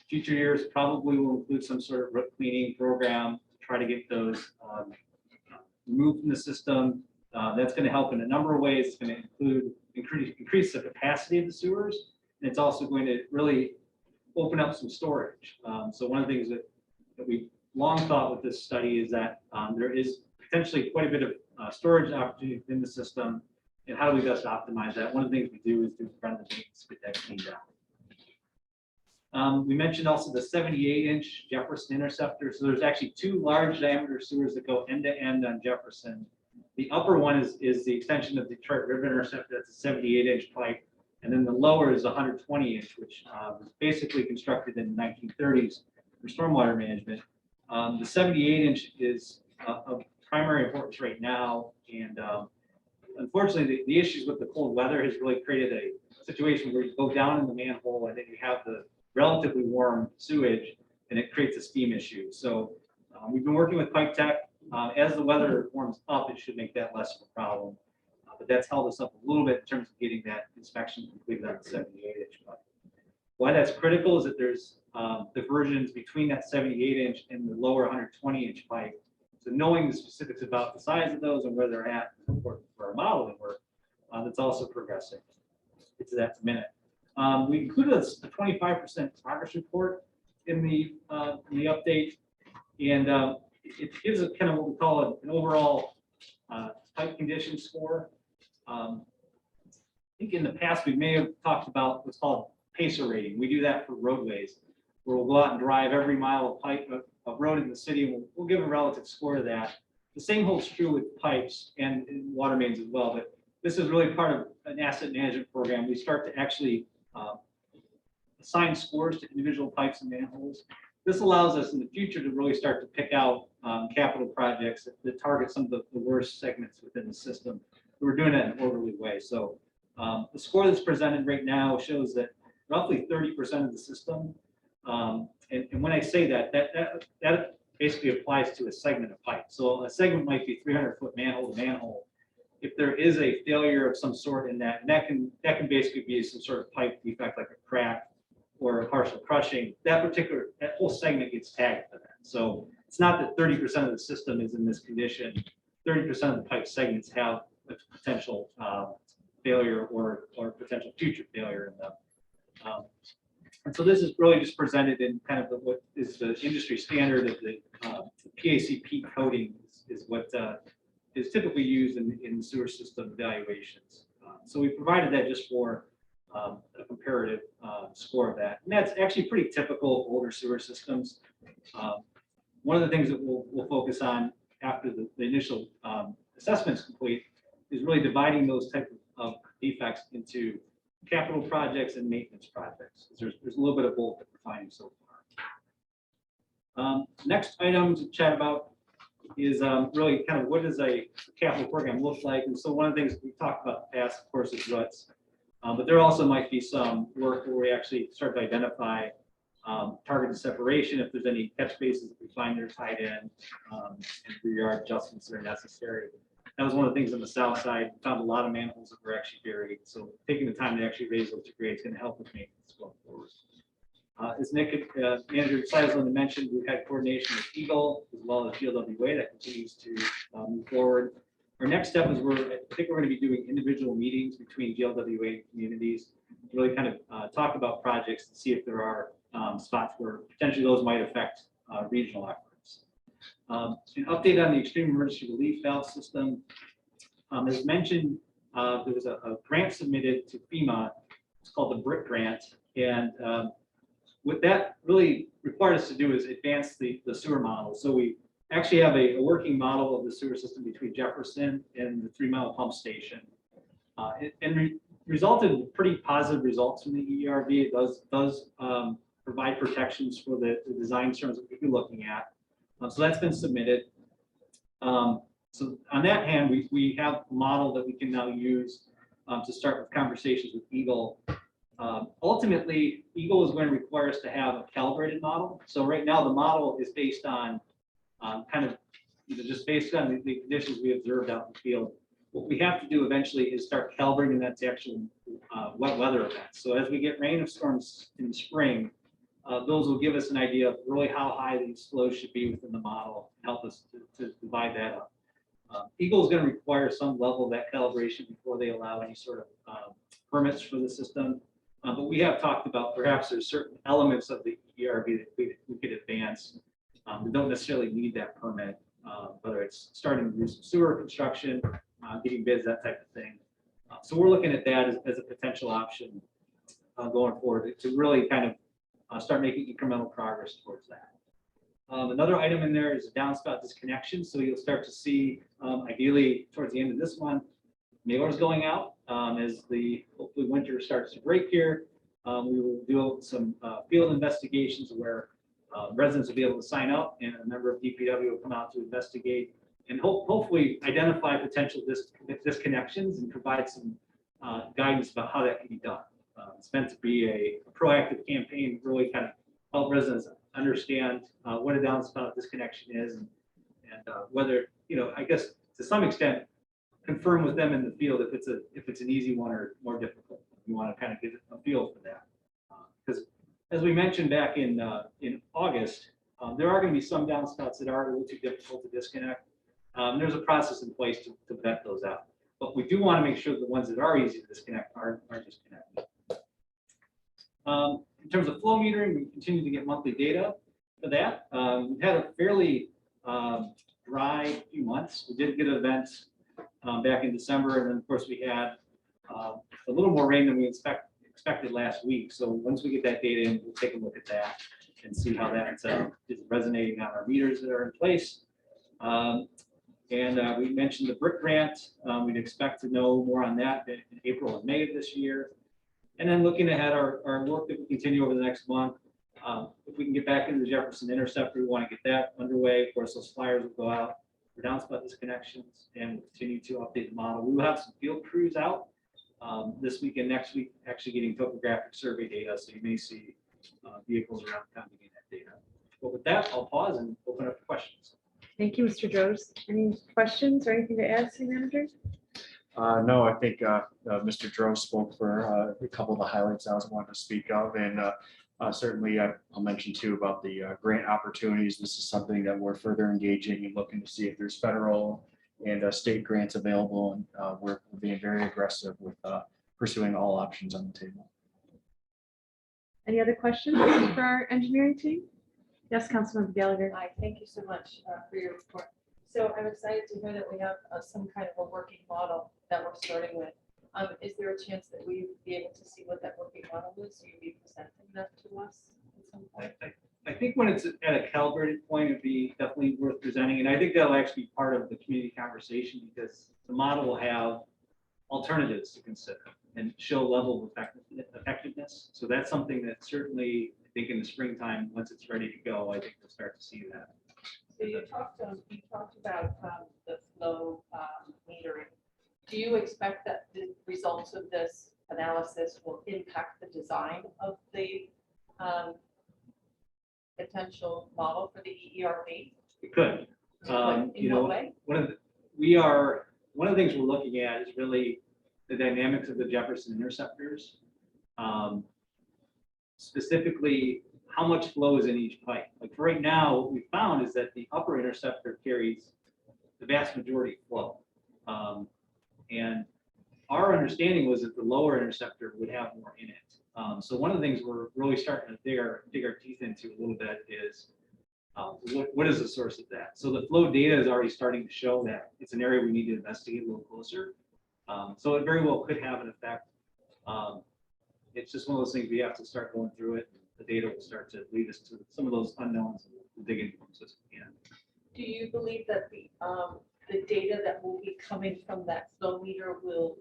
future years probably will include some sort of root cleaning program to try to get those removed from the system. That's going to help in a number of ways. It's going to include increase the capacity of the sewers, and it's also going to really open up some storage. So one of the things that we long thought with this study is that there is potentially quite a bit of storage opportunity in the system, and how do we best optimize that? One of the things we do is do preventive maintenance to get that cleaned out. We mentioned also the 78-inch Jefferson Interceptor. So there's actually two large diameter sewers that go end to end on Jefferson. The upper one is the extension of the Detroit River Interceptor. That's a 78-inch pipe. And then the lower is 120-inch, which was basically constructed in the 1930s for stormwater management. The 78-inch is of primary importance right now. And unfortunately, the issues with the cold weather has really created a situation where you go down in the manhole and then you have the relatively warm sewage and it creates a steam issue. So we've been working with Pipe Tech. As the weather warms up, it should make that less of a problem. But that's held us up a little bit in terms of getting that inspection completed on the 78-inch pipe. Why that's critical is that there's diversions between that 78-inch and the lower 120-inch pipe. So knowing the specifics about the size of those and where they're at is important for our modeling work. That's also progressing. Get to that in a minute. We included a 25% progress report in the update, and it gives a kind of what we call an overall pipe condition score. I think in the past we may have talked about what's called PACER rating. We do that for roadways, where we'll go out and drive every mile of pipe of road in the city, and we'll give a relative score to that. The same holds true with pipes and water mains as well, but this is really part of an asset management program. We start to actually assign scores to individual pipes and manholes. This allows us in the future to really start to pick out capital projects that target some of the worst segments within the system. We're doing it in an orderly way. So the score that's presented right now shows that roughly 30% of the system, and when I say that basically applies to a segment of pipe. So a segment might be 300-foot manhole to manhole. If there is a failure of some sort in that, that can basically be some sort of pipe defect, like a crack or a partial crushing. That whole segment gets tagged for that. So it's not that 30% of the system is in this condition. 30% of the pipe segments have a potential failure or potential future failure in them. And so this is really just presented in kind of what is the industry standard of the PACP coding is what is typically used in the sewer system evaluations. So we provided that just for a comparative score of that. And that's actually pretty typical of older sewer systems. One of the things that we'll focus on after the initial assessment is complete is really dividing those type of defects into capital projects and maintenance projects. There's a little bit of both that we're finding so far. Next item to chat about is really kind of what does a capital program look like? And so one of the things we talked about in the past, of course, is ruts. But there also might be some work where we actually start to identify targeted separation if there's any catch bases that we find they're tied in, and rear yard adjustments that are necessary. That was one of the things on the south side. We found a lot of manholes that were actually buried. So taking the time to actually raise those to grade is going to help with maintenance going forward. As Nick, Manager Seisland mentioned, we've had coordination with Eagle as well as GLWA that continues to move forward. Our next step is I think we're going to be doing individual meetings between GLWA and communities, to really kind of talk about projects and see if there are spots where potentially those might affect regional efforts. An update on the extreme emergency relief valve system. As mentioned, there was a grant submitted to FEMA. It's called the BRIC grant, and what that really required us to do is advance the sewer model. So we actually have a working model of the sewer system between Jefferson and the 3 Mile pump station, and resulted in pretty positive results from the ERV. It does provide protections for the design terms that we've been looking at. So that's been submitted. So on that hand, we have a model that we can now use to start with conversations with Eagle. Ultimately, Eagle is going to require us to have a calibrated model. So right now, the model is based on kind of just based on the conditions we observed out in the field. What we have to do eventually is start calibrating that to actual wet weather events. So as we get rain storms in the spring, those will give us an idea of really how high these flows should be within the model, help us to divide that up. Eagle is going to require some level of that calibration before they allow any sort of permits for the system. But we have talked about perhaps there's certain elements of the ERV that we could advance. We don't necessarily need that permit, whether it's starting to do some sewer construction, getting bids, that type of thing. So we're looking at that as a potential option going forward to really kind start making incremental progress towards that. Another item in there is a downspout disconnection. So you'll start to see, ideally towards the end of this month, mailers going out as the hopefully winter starts to break here. We will do some field investigations where residents will be able to sign up and a member of DPW will come out to investigate and hopefully identify potential disconnections and provide some guidance about how that can be done. It's meant to be a proactive campaign, really kind of help residents understand what a downspout disconnection is and whether, I guess to some extent, confirm with them in the field if it's an easy one or more difficult. We want to kind of get a feel for that. Because as we mentioned back in August, there are going to be some downspouts that are a little too difficult to disconnect. There's a process in place to vet those out. But we do want to make sure the ones that are easy to disconnect are disconnected. In terms of flow metering, we continue to get monthly data for that. We've had a fairly dry few months. We did get events back in December, and then of course we had a little more rain than we expected last week. So once we get that data in, we'll take a look at that and see how that is resonating on our meters that are in place. We mentioned the BRIC grant. We'd expect to know more on that in April and May of this year. And then looking ahead, our work that we continue over the next month, if we can get back into the Jefferson Interceptor, we want to get that underway. Of course, those flyers will go out for downspout disconnections, and we'll continue to update the model. We will have some field crews out this week and next week, actually getting topographic survey data. So you may see vehicles around town to get that data. But with that, I'll pause and open up for questions. Thank you, Mr. Droz. Any questions or anything to add, City Manager? No, I think Mr. Drove spoke for a couple of the highlights I was wanting to speak of, and certainly I'll mention too about the grant opportunities. This is something that we're further engaging and looking to see if there's federal and state grants available, and we're being very aggressive with pursuing all options on the table. Any other questions for our engineering team? Yes, Councilmember Gallagher. Hi, thank you so much for your report. So I'm excited to hear that we have some kind of a working model that we're starting with. Is there a chance that we'd be able to see what that working model is? So you'd be presenting that to us at some point? I think when it's at a calibrated point, it'd be definitely worth presenting. And I think that'll actually be part of the community conversation because the model will have alternatives to consider and show level of effectiveness. So that's something that certainly, I think in the springtime, once it's ready to go, I think we'll start to see that. So you talked about the flow metering. Do you expect that the results of this analysis will impact the design of the potential model for the EERB? It could. In what way? One of the things we're looking at is really the dynamics of the Jefferson interceptors. Specifically, how much flow is in each pipe. Like for right now, what we found is that the upper interceptor carries the vast majority of flow. And our understanding was that the lower interceptor would have more in it. So one of the things we're really starting to dig our teeth into a little bit is what is the source of that? So the flow data is already starting to show that it's an area we need to investigate a little closer. So it very well could have an effect. It's just one of those things we have to start going through it. The data will start to lead us to some of those unknowns and we'll dig into them as we can. Do you believe that the data that will be coming from that flow meter will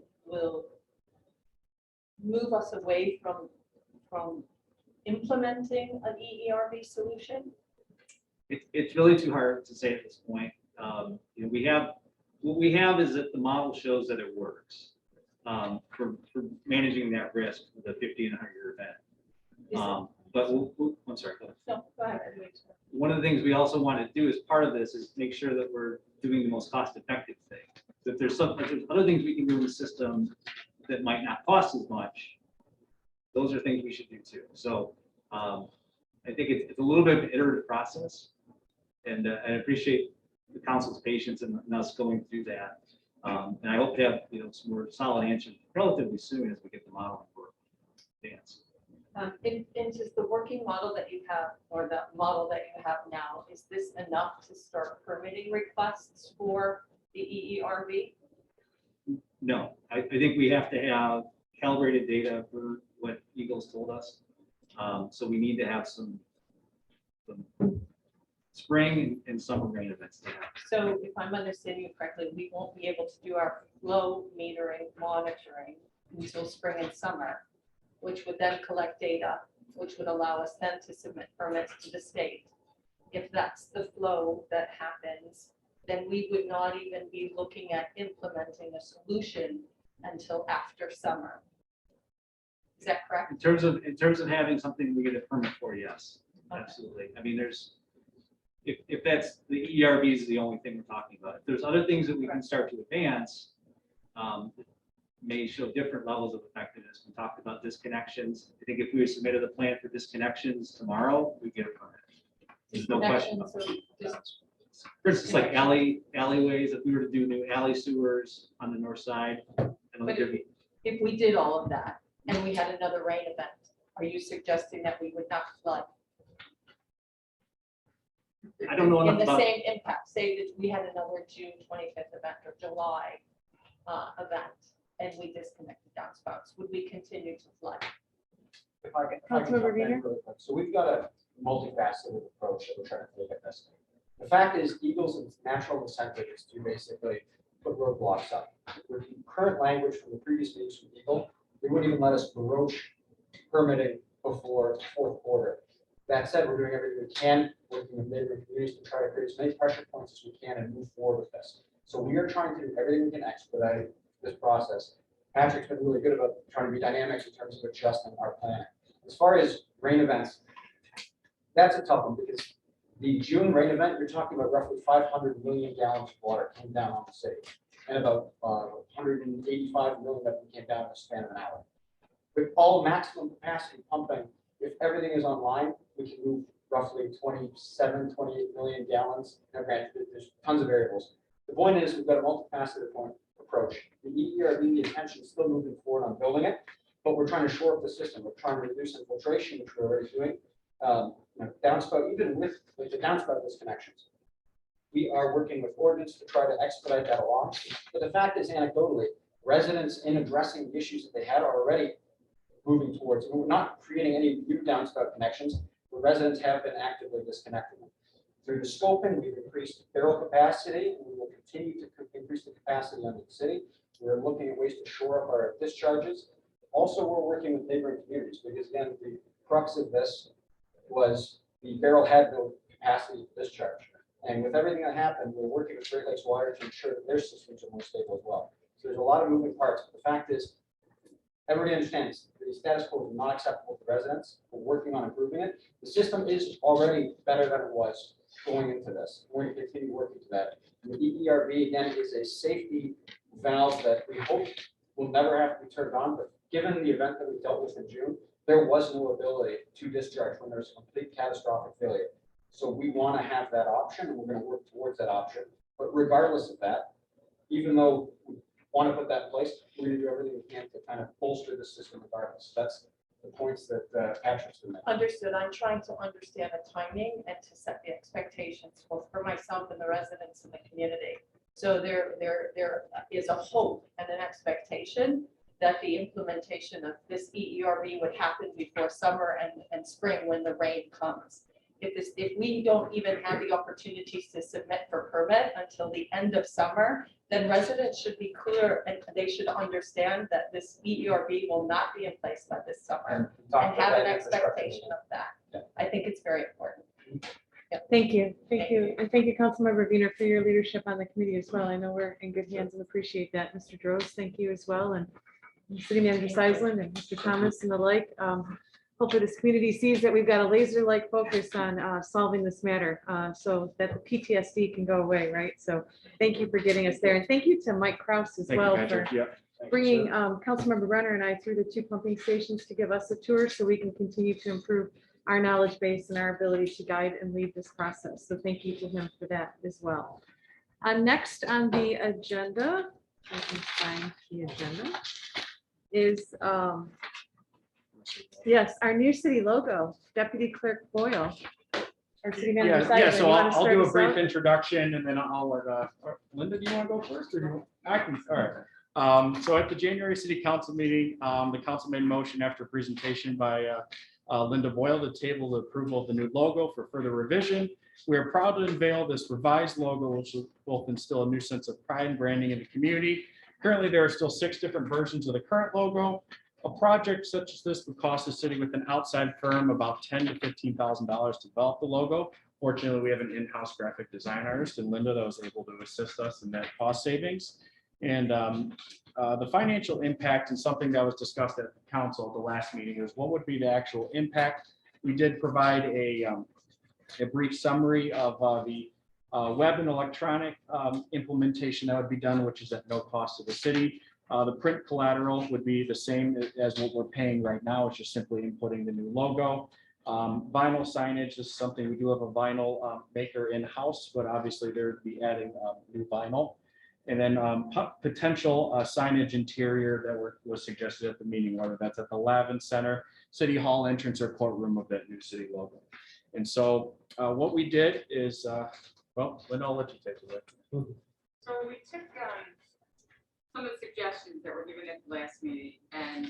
move us away from implementing an EERB solution? It's really too hard to say at this point. What we have is that the model shows that it works for managing that risk with a 50 and 100-year event. But I'm sorry. No, go ahead. One of the things we also want to do as part of this is make sure that we're doing the most cost-effective thing. So if there's other things we can do in the system that might not cost as much, those are things we should do too. So I think it's a little bit of an iterative process, and I appreciate the council's patience and us going through that. And I hope to have some more solid answers relatively soon as we get the model for advance. Into the working model that you have, or the model that you have now, is this enough to start permitting requests for the EERB? No, I think we have to have calibrated data for what Eagles told us. So we need to have some spring and summer rain events to happen. So if I'm understanding you correctly, we won't be able to do our flow metering monitoring until spring and summer, which would then collect data, which would allow us then to submit permits to the state. If that's the flow that happens, then we would not even be looking at implementing a solution until after summer. Is that correct? In terms of having something we get a permit for, yes, absolutely. I mean, if that's the ERB is the only thing we're talking about. If there's other things that we can start to advance, may show different levels of effectiveness. We talked about disconnections. I think if we submitted a plan for disconnections tomorrow, we get a permit. There's no question. Connections or just- For instance, like alleyways, if we were to do new alley sewers on the north side. I don't But think there'd be- if we did all of that and we had another rain event, are you suggesting that we would not flood? I don't know In enough the about, same impact, say that we had another June 25th event or July event, and we disconnected downspouts, would we continue to flood? If I can Councilmember jump in Wiener? really quick. So we've got a multifaceted approach that we're trying to take at this. The fact is, Eagle's natural incentive is to basically put roadblocks up. With the current language from the previous meetings from Eagle, they wouldn't even let us broach permitting before fourth quarter. That said, we're doing everything we can, working with neighboring communities to try to create as many pressure points as we can and move forward with this. So we are trying to do everything we can expedite this process. Patrick's been really good about trying to be dynamic in terms of adjusting our planning. As far as rain events, that's a tough one because the June rain event, you're talking about roughly 500 million gallons of water came down on the city and about 185 million that came down in the span of an hour. With all maximum capacity pumping, if everything is online, we can move roughly 27, 28 million gallons. Now, granted, there's tons of variables. The point is, we've got a multifaceted approach. The EERB, the intention is still moving forward on building it, but we're trying to shore up the system. We're trying to reduce infiltration, which we're already doing. Downspout, even with the downspout disconnections, we are working with ordinance to try to expedite that along. But the fact is, anecdotally, residents in addressing the issues that they had are already moving towards. We're not creating any new downspout connections, but residents have been actively disconnecting them. Through the scoping, we've increased barrel capacity, and we will continue to increase the capacity under the city. We're looking at ways to shore up our discharges. Also, we're working with neighboring communities because, again, the crux of this was the barrel had no capacity to discharge. And with everything that happened, we're working with Great Lakes Water to ensure that their systems are more stable as well. So there's a lot of moving parts. But the fact is, everybody understands the status quo is not acceptable to residents. We're working on improving it. The system is already better than it was going into this. We're going to continue working to that. And the EERB, again, is a safety valve that we hope will never have to be turned on. But given the event that we dealt with in June, there was no ability to discharge when there's a complete catastrophic failure. So we want to have that option, and we're going to work towards that option. But regardless of that, even though we want to put that in place, we're going to do everything we can to kind of bolster the system regardless. That's the points that Patrick's been making. Understood. I'm trying to understand the timing and to set the expectations both for myself and the residents in the community. So there is a hope and an expectation that the implementation of this EERB would happen before summer and spring when the rain comes. If we don't even have the opportunities to submit for permit until the end of summer, then residents should be clear and they should understand that this EERB will not be in place by this summer and have an expectation of that. Yeah. I think it's very important. Thank you. Thank you. And thank you, Councilmember Wiener, for your leadership on the committee as well. I know we're in good hands and appreciate that. Mr. Droz, thank you as well. And City Manager Seisland and Mr. Thomas and the like. Hopefully this community sees that we've got a laser-like focus on solving this matter so that the PTSD can go away, right? So thank you for getting us there. And thank you to Mike Kraus as well for bringing Councilmember Renner and I through the 2 pumping stations to give us a tour so we can continue to improve our knowledge base and our ability to guide and lead this process. So thank you to him for that as well. Next on the agenda, I can find the agenda, is yes, our new city logo, Deputy Clerk Boyle. Our city manager. Yeah, Seisler, so you wanna I'll start do a us brief out? introduction and then I'll let, Linda, do you want to go first or do you? I can, all right. So at the January City Council meeting, the council made a motion after a presentation by Linda Boyle to table the approval of the new logo for further revision. We are proud to unveil this revised logo, which will both instill a new sense of pride and branding in the community. Currently, there are still 6 different versions of the current logo. A project such as this would cost the city with an outside firm about $10,000 to $15,000 to develop the logo. Fortunately, we have an in-house graphic design artist and Linda that was able to assist us in that cost savings. And the financial impact and something that was discussed at the council at the last meeting is what would be the actual impact. We did provide a brief summary of the web and electronic implementation that would be done, which is at no cost to the city. The print collateral would be the same as what we're paying right now. It's just simply inputting the new logo. Vinyl signage is something we do have a vinyl maker in-house, but obviously they'd be adding new vinyl. And then potential signage interior that was suggested at the meeting, whether that's at the Lavin Center, City Hall entrance, or courtroom of that new city logo. And so what we did is, well, Linda, I'll let you take it away. So we took some of the suggestions that were given at the last meeting, and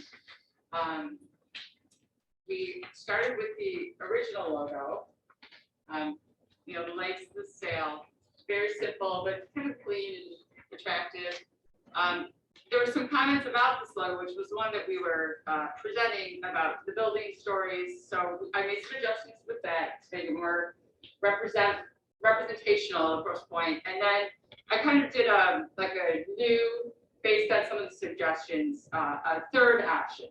we started with the original logo. You know, the lights, the sail, very simple, but kind of clean and attractive. There were some comments about this logo, which was one that we were presenting about the building stories. So I made some adjustments with that to make it more representational of Grosse Pointe. And then I kind of did like a new, based on some of the suggestions, a third option.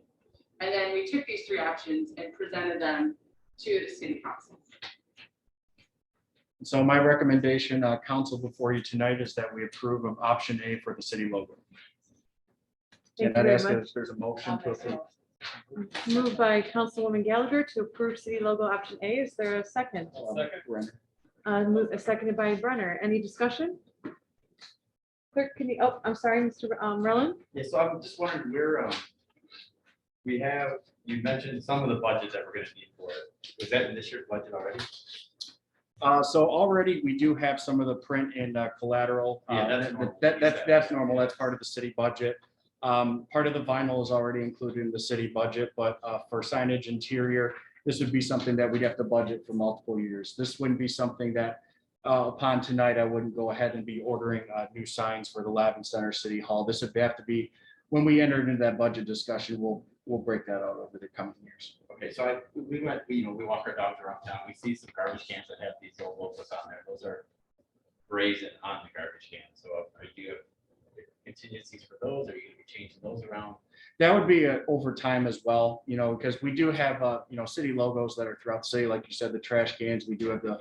And then we took these 3 options and presented them to the city council. So my recommendation, council, before you tonight is that we approve of option A for the city logo. Thank And you I'd very ask much. if there's a motion to approve. Moved by Councilwoman Gallagher to approve city logo option A. Is there a second? Seconded by Brenner. Any discussion? Clerk, can you, oh, I'm sorry, Mr. Merlin? Yeah, so I'm just wondering where, you mentioned some of the budget that we're gonna need for it. Was that in this year's budget already? So already we do have some of the print and collateral. Yeah, that's normal. That's normal. That's part of the city budget. Part of the vinyl is already included in the city budget, but for signage interior, this would be something that we'd have to budget for multiple years. This wouldn't be something that upon tonight, I wouldn't go ahead and be ordering new signs for the Lavin Center, City Hall. This would have to be, when we entered into that budget discussion, we'll break that out over the coming years. Okay, so we walk our dogs around town. We see some garbage cans that have these old logos on there. Those are brazen on the garbage can. So are you contingencies for those? Are you gonna be changing those around? That would be over time as well, you know, because we do have, city logos that are throughout the city. Like you said, the trash cans, we do have the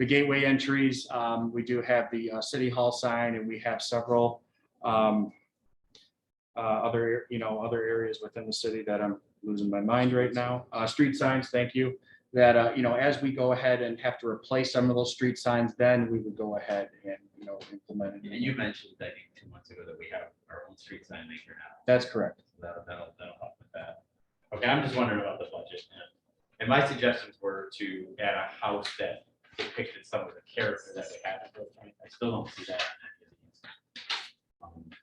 gateway entries. We do have the City Hall sign, and we have several other areas within the city that I'm losing my mind right now. Street signs, thank you. That, as we go ahead and have to replace some of those street signs, then we would go ahead and, implement it. And you mentioned, I think 2 months ago, that we have our own street sign maker now. That's correct. So that'll help with that. Okay, I'm just wondering about the budget. And my suggestions were to add a house that depicted some of the character that we had. I still don't see that in any of these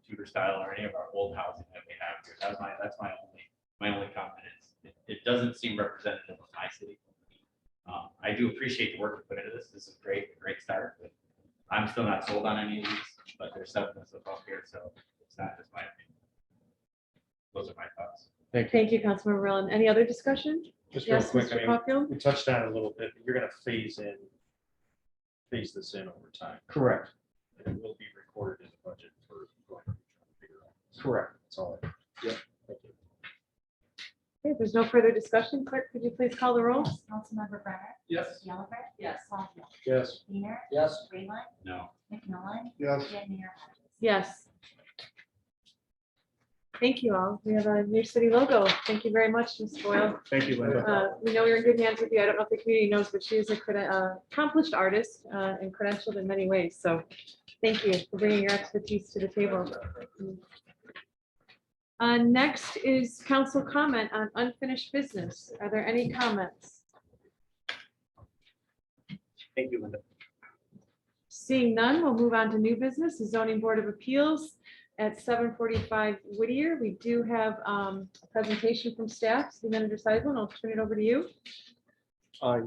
Tudor style or any of our old housing that we have here. That's my only comment is it doesn't seem representative of my city. I do appreciate the work we put into this. This is a great start, but I'm still not sold on any of these, but there's something that's up here, so it's not just my opinion. Those are my thoughts. Thank you, Councilmember Merlin. Any other discussion? Just real Yes, quick, Mr. Caulfield? we touched on it a little bit, but you're gonna phase this in over time. Correct. And it will be recorded in the budget for going to figure out. Correct. That's all. Yep. Thank you. Okay, if there's no further discussion, clerk, could you please call the roll? Councilmember Brenner? Yes. Gallagher? Yes. Caulfield? Yes. Weiner? Yes. Greenland? No. McMillan? Yes. And Mayor Hodges? Yes. Thank you all. We have a new city logo. Thank you very much, Ms. Boyle. Thank you, Linda. We know you're in good hands with you. I don't know if the community knows, but she is a accomplished artist and credentialed in many ways. So thank you for bringing your expertise to the table. Next is council comment on unfinished business. Are there any comments? Thank you, Linda. Seeing none, we'll move on to new business, the zoning board of appeals. at 7:45 Whittier. We do have a presentation from staff. City Manager Seidlin, I'll turn it over to you.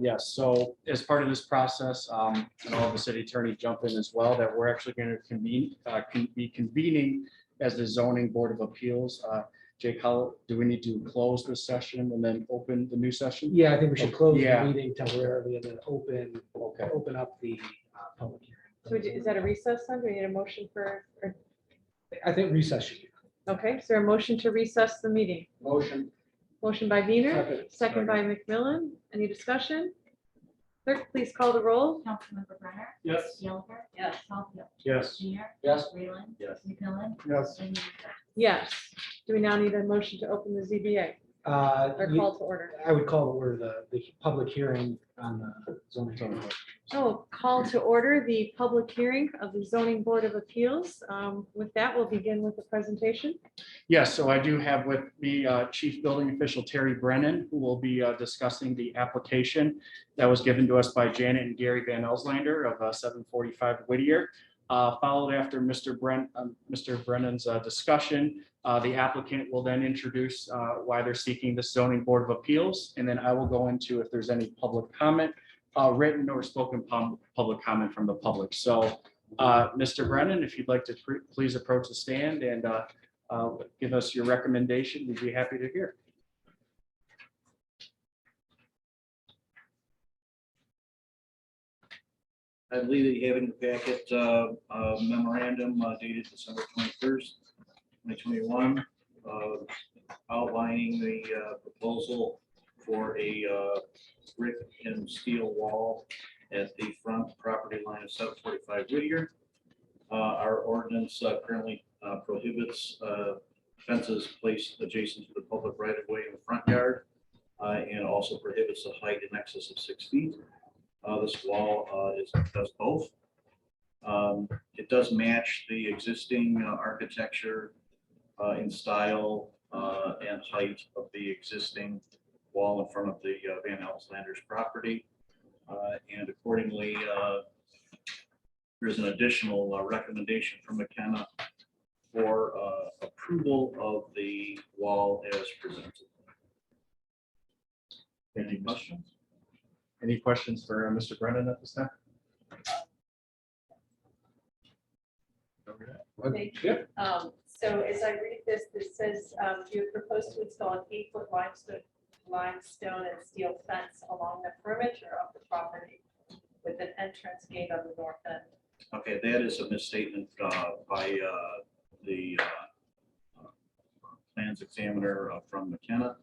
Yes, so as part of this process, and all of the city attorney jump in as well, that we're actually going to be convening as the zoning board of appeals. Jake, how, do we need to close this session and then open the new session? Yeah, I think we should close the Yeah. meeting temporarily and then open up the public hearing. So is that a recess then? Do we need a motion for, or- I think recess should be. okay, is there a motion to recess the meeting? Motion. Motion by Wiener, Second. second by McMillan. Any discussion? Clerk, please call the roll. Councilmember Brenner, Yes. Gilbert, Yes. Caulfield, Yes. Junior, Yes. Breland, Yes. McMillan, Yes. and Mayor. Yes. Do we now need a motion to open the ZBA or call to order? I would call to order the public hearing on the zoning. code. Oh, call to order the public hearing of the zoning board of appeals. With that, we'll begin with the presentation. Yes, so I do have with me Chief Building Official Terry Brennan, who will be discussing the application that was given to us by Janet and Gary Van Elslander of 745 Whittier. Followed after Mr. Brennan's discussion, the applicant will then introduce why they're seeking the zoning board of appeals. And then I will go into if there's any public comment, written or spoken public comment from the public. So Mr. Brennan, if you'd like to please approach the stand and give us your recommendation, we'd be happy to hear. I believe that you have in your packet a memorandum dated December 21st, 2021, outlining the proposal for a brick and steel wall at the front property line of 745 Whittier. Our ordinance currently prohibits fences placed adjacent to the public right-of-way in the front yard and also prohibits a height in excess of 6 feet. This wall does both. It does match the existing architecture in style and height of the existing wall in front of the Van Elslander's property. And accordingly, there's an additional recommendation from McKenna for approval of the wall as presented. Any questions? Any questions for Mr. Brennan at this time? Thank you. So as I read this, this says you propose to install an 8-foot limestone and steel fence along the perimeter of the property with an entrance gate on the north end. Okay, that is a misstatement by the plans examiner from McKenna.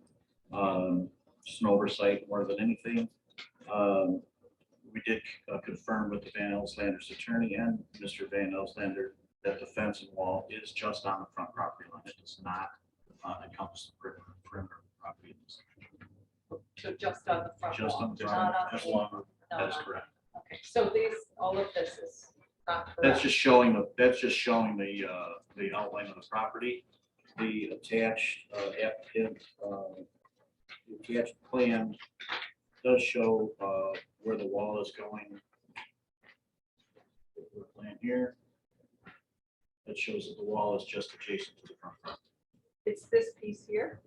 Just an oversight more than anything. We did confirm with the Van Elslander's attorney and Mr. Van Elslander that the fence and wall is just on the front property line. It does not encompass the perimeter of the property. So just on the front Just wall, on the not front, on just the- along, not that's on- correct. Okay, so all of this is not correct. That's just showing the outline of the property. The attached applicant, the attached plan does show where the wall is going. The plan here. That shows that the wall is just adjacent to the front property It's this piece here,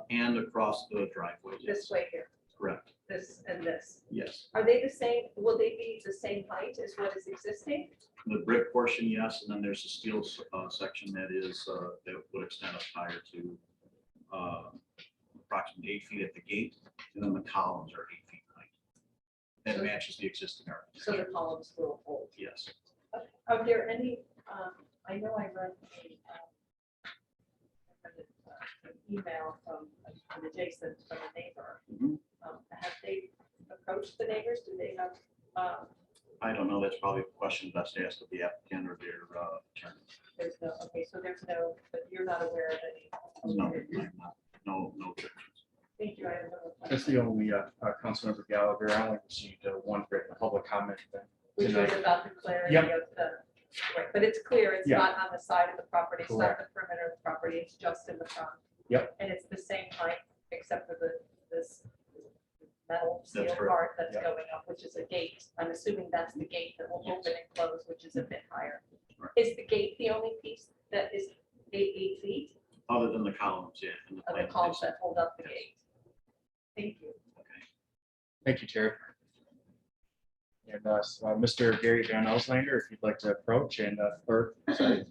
and across the driveway. this Yes, way here, correct. this and this. Yes. Are they the same, will they be the same height as what is existing? The brick portion, yes, and then there's a steel section that is that would extend up higher to approximately 8 feet at the gate, and then the columns are 8 feet high. That So- matches the existing architecture. So the columns will hold. Yes. Are there any, I know I read an email from an adjacent, from a neighbor. Mhm. Have they approached the neighbors? Do they have, I don't know, that's probably a question best asked of the applicant or their attorney. there's no, okay, so there's no, but you're not aware of any? No, I'm not. No objections. Thank you. I have no That's question. the only Councilmember Gallagher. I only received one written public comment. Which was tonight. about the clarity Yep. of the, right, but it's clear, it's Yeah. not on the side of the property, it's not Correct. the perimeter of the property, it's just in the front. Yep. And it's the same height, except for this metal steel correct. part that's Yep. going up, which is a gate. I'm assuming that's the gate that will Yes. open and close, which is a bit higher. Is the gate the only piece that is 8 feet Other than the columns, yeah. and of the plantings. columns that hold up the gate? Thank you. Thank you, Terry. And Mr. Gary Van Elslander, if you'd like to approach and, or, sorry.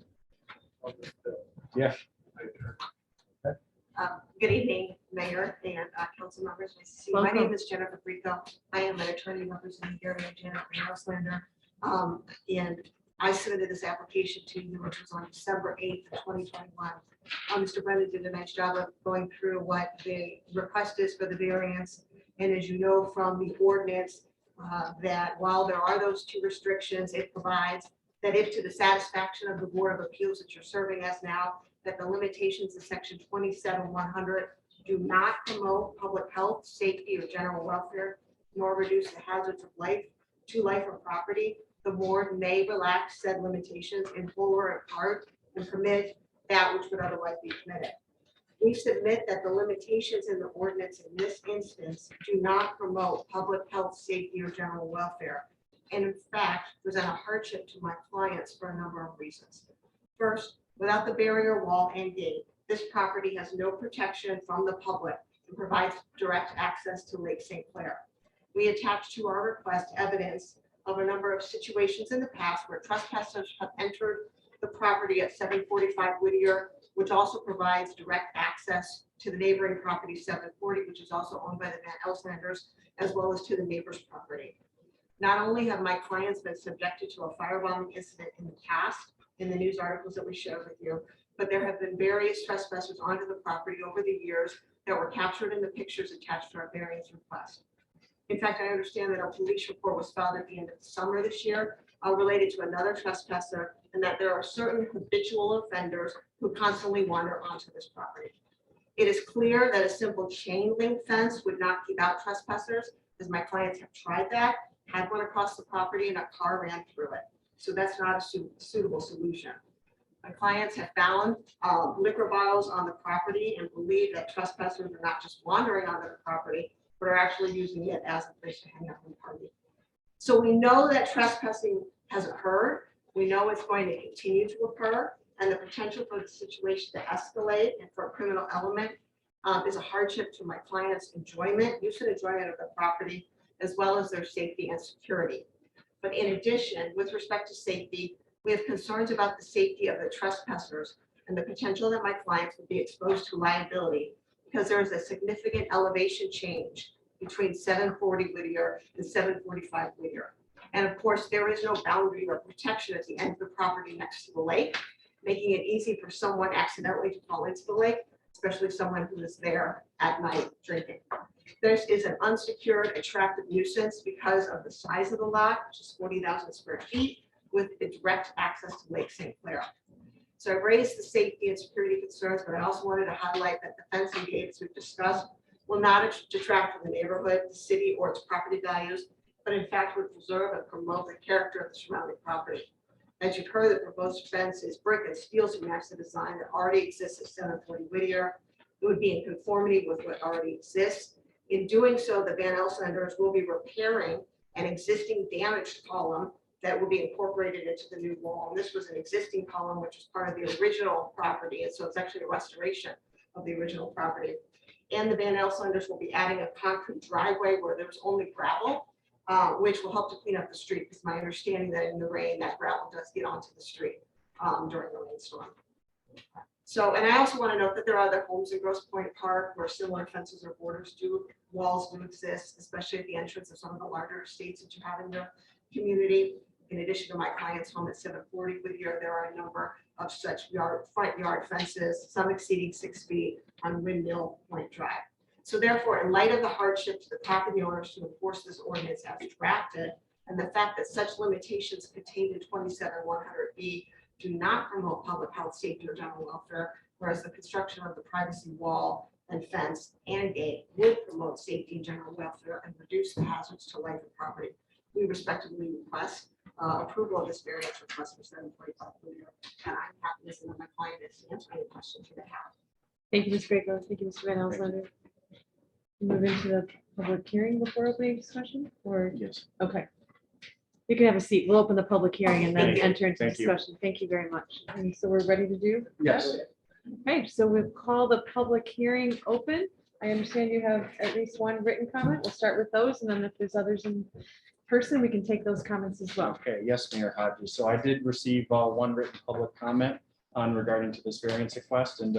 Yeah. Good evening, Mayor and council members. Nice to see you. My Welcome. name is Jennifer Frico. I am an attorney representing Gary and Janet Van Elslander. And I submitted this application to you, which was on December 8th, 2021. Mr. Brennan did a nice job of going through what the request is for the variance. And as you know from the ordinance, that while there are those two restrictions, it provides that if to the satisfaction of the Board of Appeals that you're serving as now, that the limitations of section 27-100 do not promote public health, safety, or general welfare, nor reduce the hazards of life to life or property, the board may relax said limitations in whole or in part and permit that which would otherwise be permitted. We submit that the limitations in the ordinance in this instance do not promote public health, safety, or general welfare, and in fact, present a hardship to my clients for a number of reasons. First, without the barrier wall and gate, this property has no protection from the public and provides direct access to Lake St. Clair. We attach to our request evidence of a number of situations in the past where trespassers have entered the property at 745 Whittier, which also provides direct access to the neighboring property 740, which is also owned by the Van Elslanders, as well as to the neighbor's property. Not only have my clients been subjected to a firebombing incident in the past, in the news articles that we shared with you, but there have been various trespassers onto the property over the years that were captured in the pictures attached to our variance request. In fact, I understand that a police report was filed at the end of the summer this year related to another trespasser, and that there are certain habitual offenders who constantly wander onto this property. It is clear that a simple chain link fence would not keep out trespassers, as my clients have tried that, had one across the property and a car ran through it. So that's not a suitable solution. My clients have found liquor bottles on the property and believe that trespassers are not just wandering onto the property, but are actually using it as a place to hang out and party. So we know that trespassing has occurred. We know it's going to continue to occur, and the potential for the situation to escalate and for a criminal element is a hardship to my clients' enjoyment, use and enjoyment of the property, as well as their safety and security. But in addition, with respect to safety, we have concerns about the safety of the trespassers and the potential that my clients would be exposed to liability because there is a significant elevation change between 740 Whittier and 745 Whittier. And of course, there is no boundary or protection at the end of the property next to the lake, making it easy for someone accidentally to fall into the lake, especially someone who is there at night drinking. This is an unsecured, attractive nuisance because of the size of the lot, which is 40,000 square feet, with a direct access to Lake St. Clair. So I raised the safety and security concerns, but I also wanted to highlight that the fence and gates we've discussed will not detract from the neighborhood, the city, or its property values, but in fact would preserve and promote the character of the surrounding property. As you've heard, the proposed fence is brick and steel to match the design that already exists at 740 Whittier. It would be in conformity with what already exists. In doing so, the Van Elslanders will be repairing an existing damaged column that will be incorporated into the new wall. And this was an existing column, which was part of the original property. And so it's actually a restoration of the original property. And the Van Elslanders will be adding a concrete driveway where there's only gravel, which will help to clean up the street. It's my understanding that in the rain, that gravel does get onto the street during the rainstorm. So, and I also want to note that there are other homes in Grosse Pointe Park where similar fences or walls do exist, especially at the entrance of some of the larger estates that you have in your community. In addition to my client's home at 740 Whittier, there are a number of such front yard fences, some exceeding 6 feet on Windmill Point Drive. So therefore, in light of the hardship to the property owners to enforce this ordinance as drafted, and the fact that such limitations contained in 27-100B do not promote public health, safety, or general welfare, whereas the construction of the privacy wall and fence and gate would promote safety and general welfare and reduce the hazards to life and property, we respectively request approval of this variance request for 745 Whittier. And I'm happy to send my client is to answer any questions you may have. Thank you, Ms. Greco. Thank you, Mr. Van Elslander. Move into the public hearing before opening discussion, or? Yes. Okay. You can have a seat. We'll open the public hearing and then Thank you. enter into Thank you. discussion. Thank you very much. And so we're ready to do? Yes. Okay, so we'll call the public hearing open. I understand you have at least one written comment. We'll start with those, and then if there's others in person, we can take those comments as well. Okay, yes, Mayor Hodges. So I did receive one written public comment on regarding to this variance request, and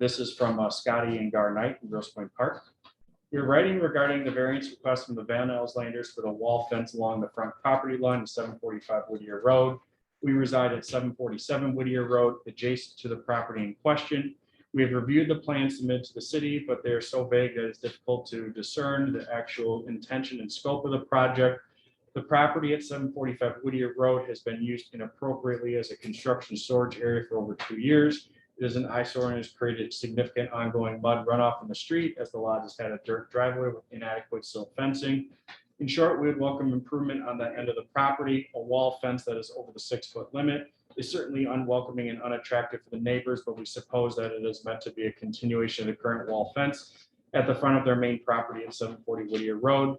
this is from Scotty and Gar Knight in Grosse Pointe Park. We're writing regarding the variance request from the Van Elslanders for the wall fence along the front property line of 745 Whittier Road. We reside at 747 Whittier Road, adjacent to the property in question. We have reviewed the plans submitted to the city, but they're so vague that it's difficult to discern the actual intention and scope of the project. The property at 745 Whittier Road has been used inappropriately as a construction storage area for over 2 years. It is an eyesore and has created significant ongoing mud runoff in the street as the lot has had a dirt driveway with inadequate silt fencing. In short, we would welcome improvement on that end of the property. A wall fence that is over the 6-foot limit is certainly unwelcoming and unattractive for the neighbors, but we suppose that it is meant to be a continuation of the current wall fence at the front of their main property at 740 Whittier Road.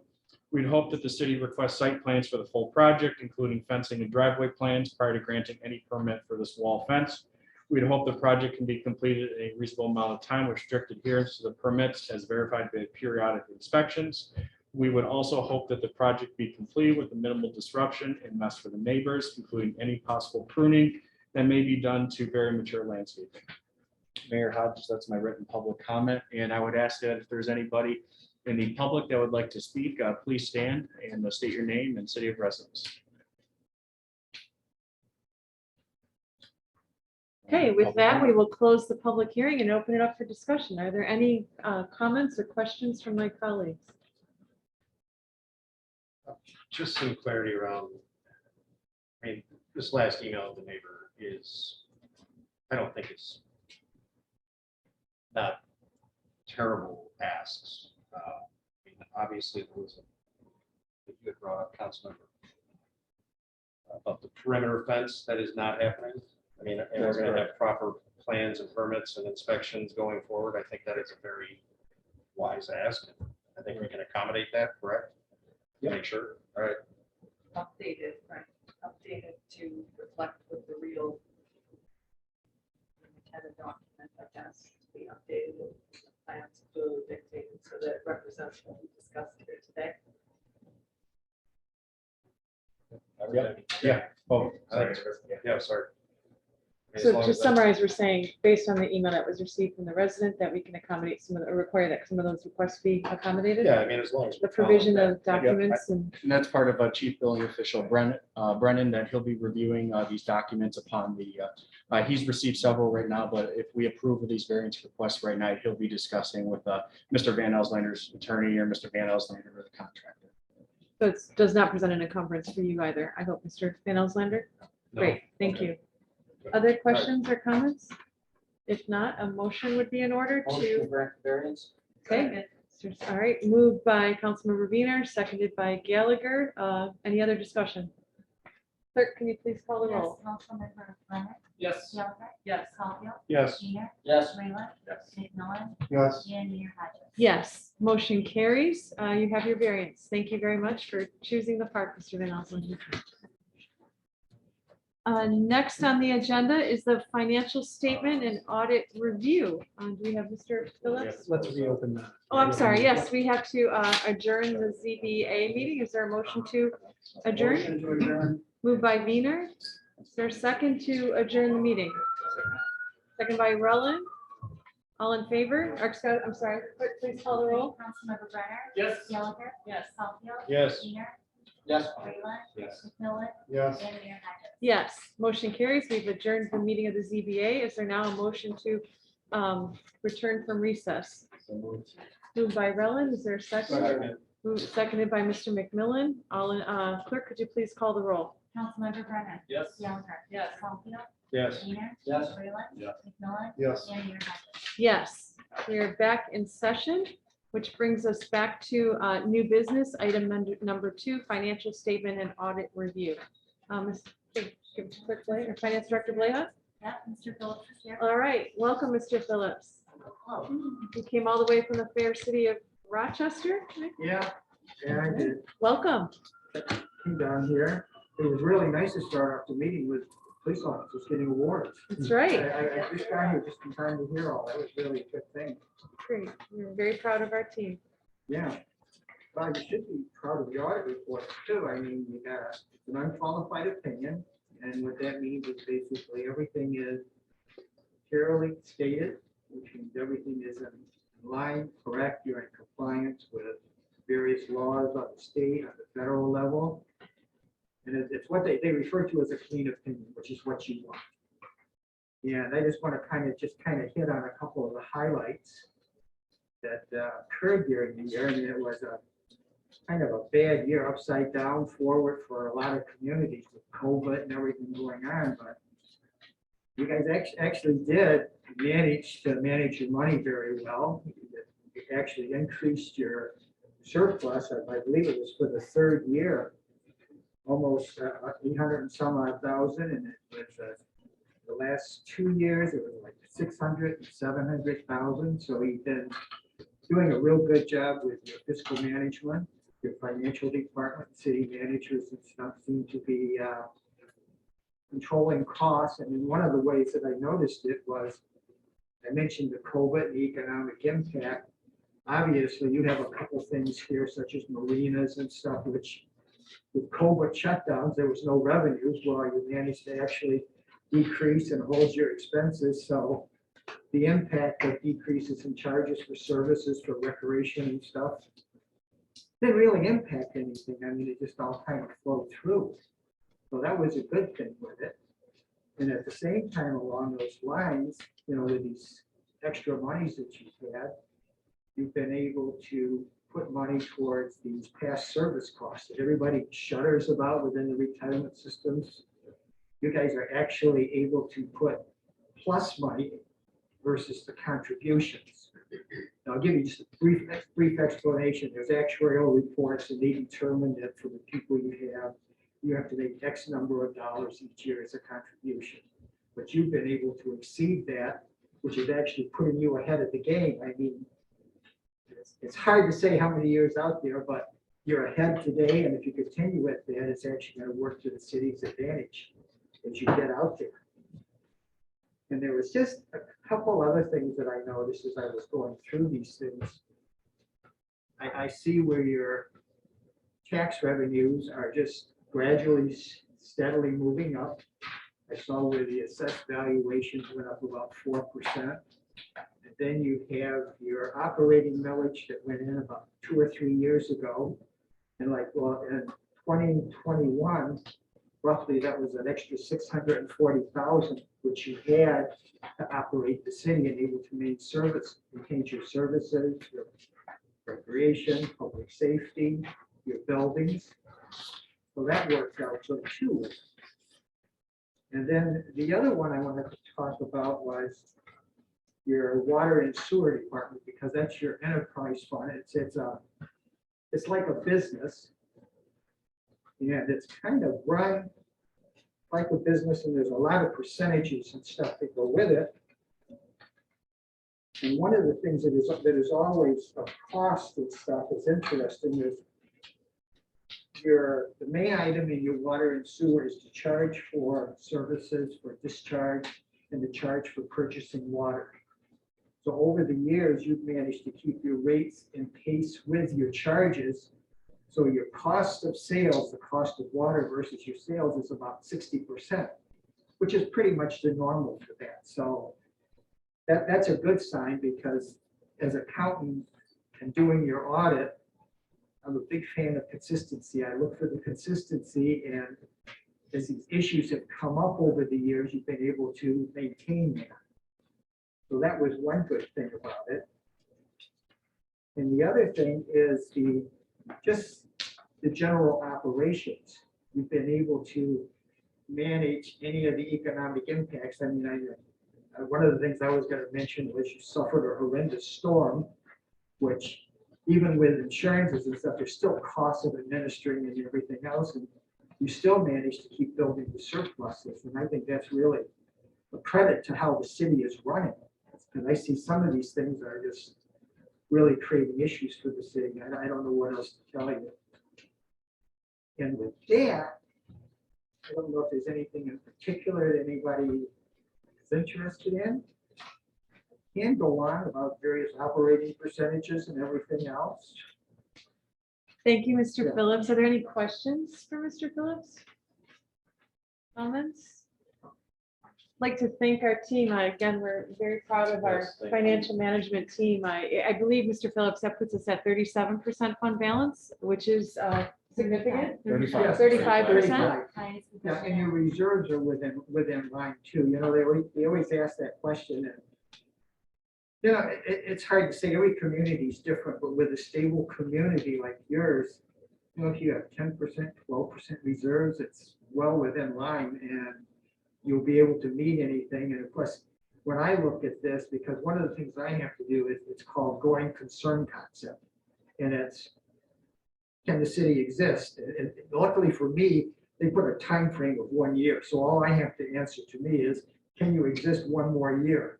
We'd hope that the city requests site plans for the full project, including fencing and driveway plans prior to granting any permit for this wall fence. We'd hope the project can be completed in a reasonable amount of time with strict adherence to the permits as verified by periodic inspections. We would also hope that the project be completed with a minimal disruption and mess for the neighbors, including any possible pruning that may be done to very mature landscaping. Mayor Hodges, that's my written public comment, and I would ask that if there's anybody in the public that would like to speak, please stand and state your name and city of residence. Okay, with that, we will close the public hearing and open it up for discussion. Are there any comments or questions from my colleagues? Just some clarity around, I mean, this last email of the neighbor is, I don't think it's not terrible asks. I mean, obviously, there was you had brought up, Councilmember, about the perimeter fence that is not happening. I mean, and we're going to have proper plans and permits and inspections going forward. I think that is a very wise ask. I think we can accommodate that, correct? Make sure. All right. Updated, right, updated to reflect with the real kind of document, I guess, to be updated with the plans clearly dictated so that it represents what we discussed here today. Yeah. Oh, Sorry. Yeah, sorry. As So long to as that's- summarize, we're saying, based on the email that was received from the resident, that we can accommodate some of the, or require that some of those requests be accommodated? Yeah, I mean, as long as. The we're following provision that. of documents and, And that's part of Chief Billing Official Brennan, that he'll be reviewing these documents upon the, he's received several right now, but if we approve of these variance requests right now, he'll be discussing with Mr. Van Elslander's attorney or Mr. Van Elslander or the contractor. so it does not present an encumbrance for you either, I hope, Mr. Van Elslander? No. Great, thank you. Other questions or comments? If not, a motion would be in order Motion to to, grant variance. okay. All right, moved by Councilmember Wiener, seconded by Gallagher. Any other discussion? Clerk, can you please call the Yes, roll? Councilmember Brennan, Yes. Gallagher, Yes. Caulfield, Yes. Junior, Yes. Rayland, Yes. McMillan, Yes. and Mayor Hodges. Yes, motion carries. You have your variance. Thank you very much for choosing the park, Mr. Van Elslander. Next on the agenda is the financial statement and audit review. Do we have Mr. Phillips? Let's reopen that. Oh, I'm sorry. Yes, we have to adjourn the ZBA meeting. Is there a motion to adjourn? Motion to adjourn. Moved by Wiener. Is there a second to adjourn the meeting? Second by Rowland. All in favor? Or, I'm sorry, clerk, please call the roll. Councilmember Brennan. Yes. Gallagher. Yes. Caulfield. Yes. Junior, Yes. Rayland, Yes. McMillan, Yes. and Mayor Hodges. Yes, motion carries. We've adjourned the meeting of the ZBA. Is there now a motion to return from recess? Moved by Rowland. Is there a second? Seconded by Mr. McMillan. All in, clerk, could you please call the roll? Councilmember Brennan. Yes. Gallagher. Yes. Caulfield. Yes. Junior. Yes. Rayland. Yes. McMillan. Yes. And Mayor Hodges. Yes, we are back in session, which brings us back to new business, item number 2, financial statement and audit review. Clerk Blay, or Finance Director Blayha? Yeah, Mr. Phillips is here. All right, welcome, Mr. Phillips. You came all the way from the fair city of Rochester? Yeah, I did Welcome. come down here. it was really nice to start off the meeting with police officers getting awards. That's right. I just got here just in time to hear all that. It was really a good thing. Great. We're very proud of our team. Yeah. Well, you should be proud of the audit report too. I mean, you got an unqualified opinion, and what that means is basically everything is clearly stated, which means everything is in line, correct, you're in compliance with various laws on the state, on the federal level. And it's what they refer to as a clean opinion, which is what you want. And I just want to kind of hit on a couple of the highlights that occurred during the year. I mean, it was a kind of a bad year, upside down, forward for a lot of communities with COVID and everything going on. But you guys actually did manage your money very well. You actually increased your surplus. I believe it was for the third year, almost 800 and some odd thousand, and it was the last 2 years it was like 600 and 700,000. So you've been doing a real good job with your fiscal management. Your financial department, city managers and stuff seem to be controlling costs. And in one of the ways that I noticed it was, I mentioned the COVID and the economic impact. Obviously, you have a couple things here, such as marinas and stuff, which with COVID shutdowns, there was no revenues. Well, you managed to actually decrease and hold your expenses. So the impact of decreases in charges for services for recreation and stuff didn't really impact anything. I mean, it just all kind of flowed through. So that was a good thing with it. And at the same time, along those lines, you know, with these extra monies that you've had, you've been able to put money towards these past service costs that everybody shudders about within the retirement systems. You guys are actually able to put plus money versus the contributions. Now, I'll give you just a brief explanation. There's actuarial reports, and they determine that for the people you have to make X number of dollars each year as a contribution. But you've been able to exceed that, which is actually putting you ahead of the game. I mean, it's hard to say how many years out there, but you're ahead today, and if you continue with that, it's actually going to work to the city's advantage as you get out there. And there was just a couple other things that I noticed as I was going through these things. I see where your tax revenues are just gradually, steadily moving up. I saw where the assessed valuations went up about 4%. And then you have your operating millage that went in about 2 or 3 years ago. And like, well, in 2021, roughly that was an extra 640,000, which you had to operate the city and able to maintain your services, your recreation, public safety, your buildings. So that worked out good too. And then the other one I wanted to talk about was your water and sewer department, because that's your enterprise fund. It's like a business, and it's kind of run like a business, and there's a lot of percentages and stuff that go with it. And one of the things that is always a cost and stuff is interesting is the main item in your water and sewer is to charge for services, for discharge, and to charge for purchasing water. So over the years, you've managed to keep your rates in pace with your charges. So your cost of sales, the cost of water versus your sales, is about 60%, which is pretty much the normal for that. So that's a good sign, because as accountant and doing your audit, I'm a big fan of consistency. I look for the consistency, and as these issues have come up over the years, you've been able to maintain that. So that was one good thing about it. And the other thing is just the general operations. You've been able to manage any of the economic impacts. I mean, one of the things I was going to mention was you suffered a horrendous storm, which even with insurances and stuff, there's still costs of administering and everything else, and you still managed to keep building the surpluses. And I think that's really a credit to how the city is running. And I see some of these things are just really creating issues for the city. I don't know what else to tell you. And with that, I don't know if there's anything in particular that anybody is interested in. Can go on about various operating percentages and everything else. Thank you, Mr. Yeah. Phillips. Are there any questions for Mr. Phillips? Comments? I'd like to thank our team. Again, we're very proud of our Yes, thank you. financial management team. I believe, Mr. Phillips, that puts us at 37% fund balance, which is significant. 35. 35%. Yeah, and your reserves are within line too. You know, they always ask that question. And you know, it's hard to say. Every community is different, but with a stable community like yours, you know, if you have 10%, 12% reserves, it's well within line, and you'll be able to meet anything. And of course, when I look at this, because one of the things I have to do is it's called going concern concept, and it's, can the city exist? And luckily for me, they put a time frame of 1 year. So all I have to answer to me is, can you exist one more year?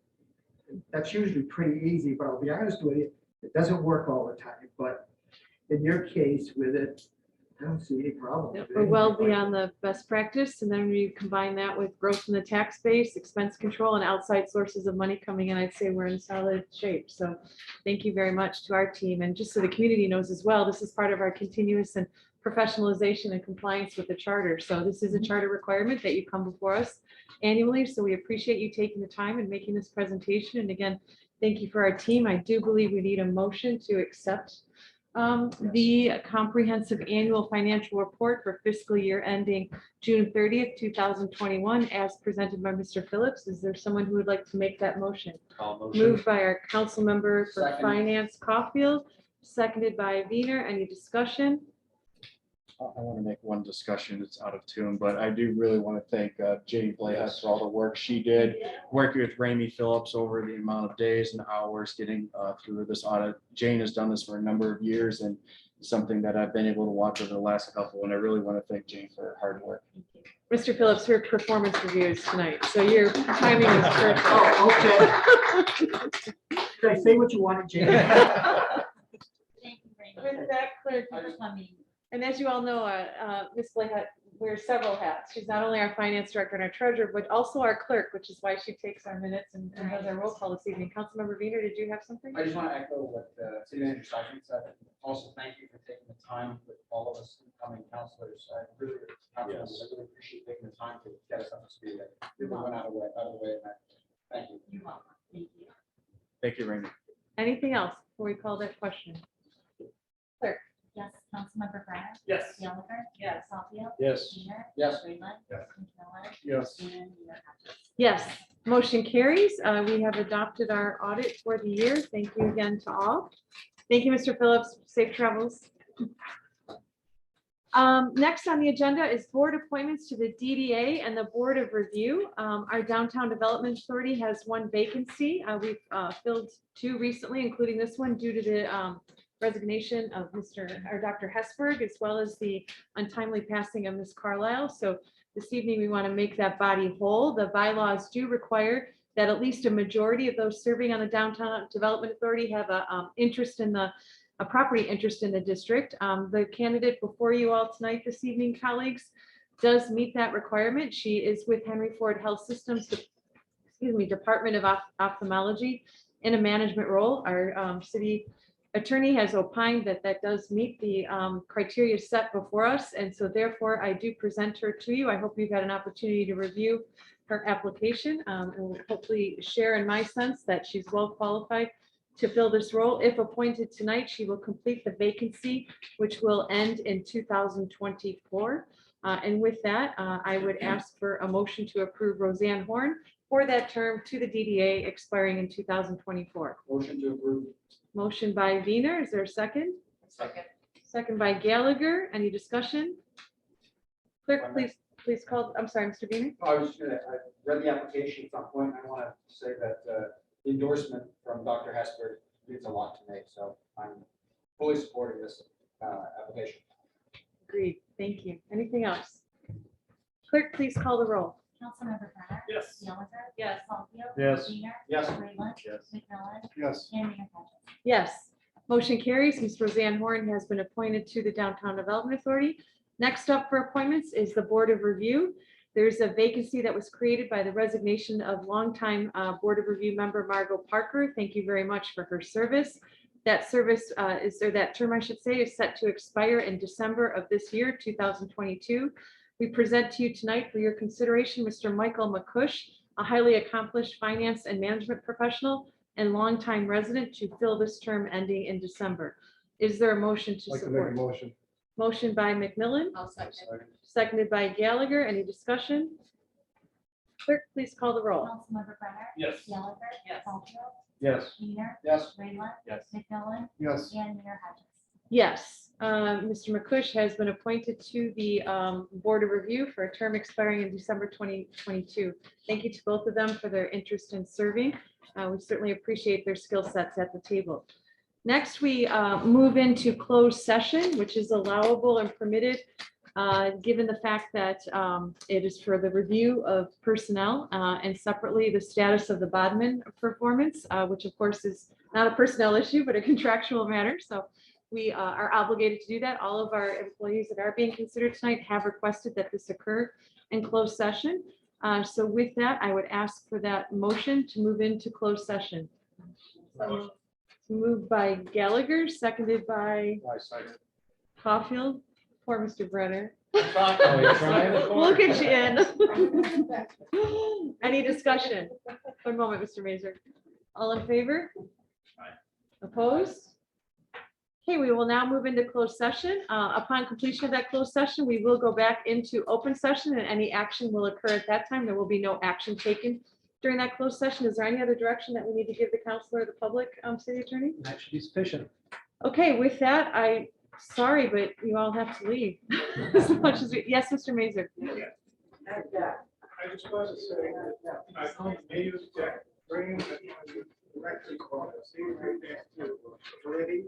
That's usually pretty easy, but I'll be honest with you, it doesn't work all the time. But in your case with it, I don't see any problem. Yep, with we're well anything like beyond the best practice, and then we combine that with growth in the tax base, expense control, and outside sources of money coming in. I'd say we're in solid shape. So thank you very much to our team. And just so the community knows as well, this is part of our continuous and professionalization and compliance with the charter. So this is a charter requirement that you come before us annually. So we appreciate you taking the time and making this presentation. And again, thank you for our team. I do believe we need a motion to accept the comprehensive annual financial report for fiscal year ending June 30th, 2021, as presented by Mr. Phillips. Is there someone who would like to make that motion? Moved by our council member for Second. finance, Caulfield, seconded by Wiener. Any discussion? I want to make one discussion. It's out of tune, but I do really want to thank Jane Playhouse for all the work she did, working with Ramey Phillips over the amount of days and hours getting through this audit. Jane has done this for a number of years, and something that I've been able to watch over the last couple, and I really want to thank Jane for her hard work. Mr. Phillips, her performance reviews tonight, so your timing is perfect. Oh, okay. Did I say what you wanted, Jane? Thank you very much. With that, clerk, For coming. and as you all know, Ms. Playhouse wears several hats. She's not only our finance director and our treasurer, but also our clerk, which is why she takes our minutes and does our roll call this evening. Councilmember Wiener, did you have something? I just want to echo what City Manager Citations said. Also, thank you for taking the time with all of us incoming councilors. I really appreciate taking the time to get us up to speed. We went out of the way, and thank you. You're welcome. Thank you. Thank you, Ramey. Anything else before we call that question? Clerk. Yes, Councilmember Brenner. Yes. Gallagher. Yes. Caulfield. Yes. Wiener. Yes. Freeland. Yes. McMillan. Yes. And Mayor Hodges. Yes, motion carries. We have adopted our audit for the year. Thank you again to all. Thank you, Mr. Phillips. Safe travels. Next on the agenda is board appointments to the DDA and the Board of Review. Our Downtown Development Authority has one vacancy. We've filled two recently, including this one due to the resignation of Dr. Hesberg, as well as the untimely passing of Ms. Carlisle. So this evening, we want to make that body whole. The bylaws do require that at least a majority of those serving on the Downtown Development Authority have a property interest in the district. The candidate before you all tonight this evening, colleagues, does meet that requirement. She is with Henry Ford Health Systems, Department of Ophthalmology in a management role. Our city attorney has opined that that does meet the criteria set before us. And so therefore I do present her to you. I hope you've had an opportunity to review her application and hopefully share in my sense that she's well qualified to fill this role. If appointed tonight, she will complete the vacancy, which will end in 2024. And with that, I would ask for a motion to approve Roseanne Horn for that term to the DDA expiring in 2024. Motion to approve. Motion by Wiener. Is there a second? Second. Second by Gallagher. Any discussion? Clerk, please call. I'm sorry, Mr. Wiener. I was just gonna, I read the application at some point. I want to say that the endorsement from Dr. Hesberg means a lot to me, so I'm fully supporting this application. Agreed. Thank you. Anything else? Clerk, please call the roll. Councilmember Brenner. Yes. Gallagher. Yes. Caulfield. Yes. Wiener. Yes. Freeland. Yes. McMillan. Yes. And Mayor Hodges. Yes. Motion carries. Ms. Roseanne Horn has been appointed to the Downtown Development Authority. Next up for appointments is the Board of Review. There's a vacancy that was created by the resignation of longtime Board of Review member Margot Parker. Thank you very much for her service. That service that term, I should say, is set to expire in December of this year, 2022. We present to you tonight for your consideration Mr. Michael McCush, a highly accomplished finance and management professional and longtime resident to fill this term ending in December. Is there a motion to Like to make a support? motion. Motion by McMillan, I'll second. seconded by Gallagher. Any discussion? Clerk, please call the roll. Councilmember Brenner. Yes. Gallagher. Yes. Caulfield. Yes. Keener. Yes. Rayland. Yes. McMillan. Yes. And Mayor Hodges. Yes, Mr. McCush has been appointed to the Board of Review for a term expiring in December 2022. Thank you to both of them for their interest in serving. We certainly appreciate their skill sets at the table. Next, we move into closed session, which is allowable and permitted given the fact that it is for the review of personnel and separately the status of the Bodman performance, which of course is not a personnel issue, but a contractual matter. So we are obligated to do that. All of our employees that are being considered tonight have requested that this occur in closed session. So with that, I would ask for that motion to move into closed session. Moved by Gallagher, seconded by Caulfield. Poor Mr. Brenner. Look at you in. Any discussion? One moment, Mr. Mazur. All in favor? Opposed? Okay, we will now move into closed session. Upon completion of that closed session, we will go back into open session and any action will occur at that time. There will be no action taken during that closed session. Is there any other direction that we need to give the counselor or the public, city attorney? That should be sufficient. Okay, with that, sorry, but you all have to leave. As much as yes, Mr. Mazur. I just want to say, I think maybe Jack, bring directly call us, see right back to already,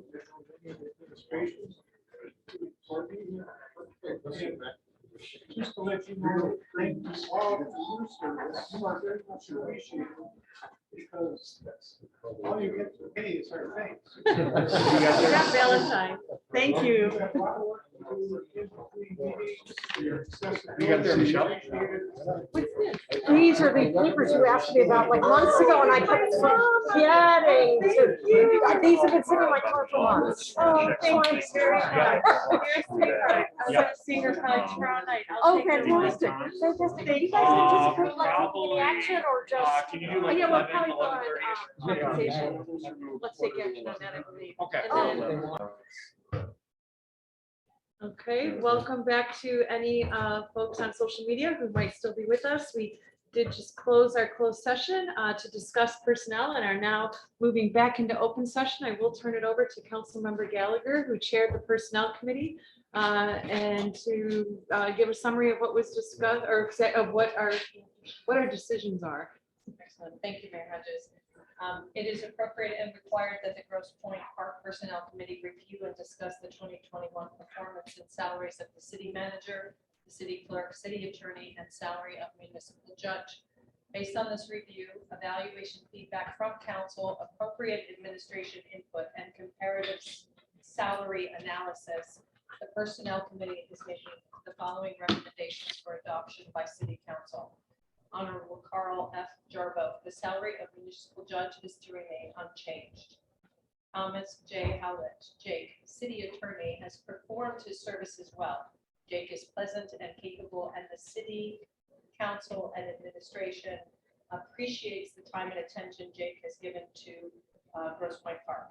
administration. Just to let you know, thank you all for your service. You are very much appreciated because that's all you get to pay is our thanks. Scott Valentine, thank you. You got there, Michelle? These are the papers you asked me about like months ago and I kept forgetting. These have been sitting in my car for months. Oh, thank you very much. I'm gonna see her probably tomorrow night. I'll Oh, take her one. fantastic. Fantastic. Do you guys anticipate like taking any action or just? Can you do Oh, like yeah, we'll 11, probably go on 11:30? compensation. Let's take action on that, I believe. Okay. And then- Okay, welcome back to any folks on social media who might still be with us. We did just close our closed session to discuss personnel and are now moving back into open session. I will turn it over to Councilmember Gallagher, who chaired the Personnel Committee, and to give a summary of what was discussed or of what our decisions are. Excellent. Thank you, Mayor Hodges. It is appropriate and required that the Grosse Pointe Park Personnel Committee review and discuss the 2021 performance and salaries of the city manager, the city clerk, city attorney, and salary of municipal judge. Based on this review, evaluation feedback from council, appropriate administration input, and comparative salary analysis, the Personnel Committee is making the following recommendations for adoption by city council. Honorable Carl F. Jarbo, the salary of municipal judge is to remain unchanged. Thomas J. Howlett, Jake, city attorney, has performed his services well. Jake is pleasant and capable, and the city council and administration appreciates the time and attention Jake has given to Grosse Pointe Park.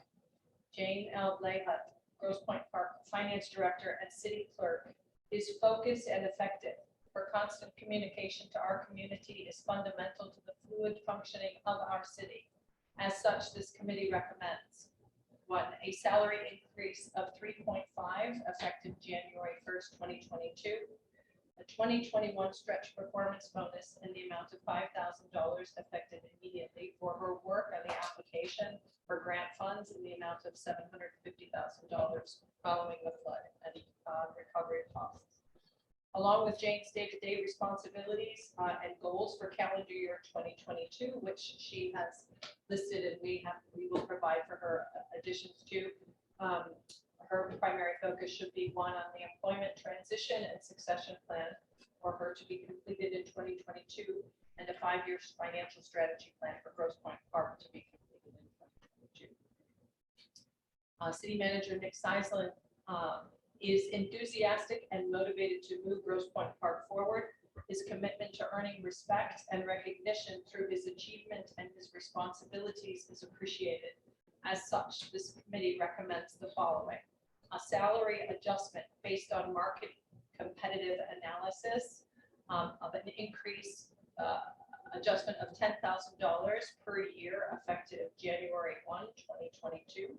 Jane L. Layhut, Grosse Pointe Park finance director and city clerk, is focused and effective. For constant communication to our community is fundamental to the fluid functioning of our city. As such, this committee recommends 1, a salary increase of 3.5 effective January 1st, 2022. A 2021 stretch performance bonus in the amount of $5,000 effective immediately for her work on the application for grant funds in the amount of $750,000 following the flood and recovery costs. Along with Jane's day-to-day responsibilities and goals for calendar year 2022, which she has listed and we will provide for her additions to. her primary focus should be one on the employment transition and succession plan for her to be completed in 2022, and a 5-year financial strategy plan for Grosse Pointe Park to be completed in 2022. City Manager Nick Seisland is enthusiastic and motivated to move Grosse Pointe Park forward. His commitment to earning respect and recognition through his achievement and his responsibilities is appreciated. As such, this committee recommends the following: a salary adjustment based on market competitive analysis of an increase adjustment of $10,000 per year effective January 1, 2022,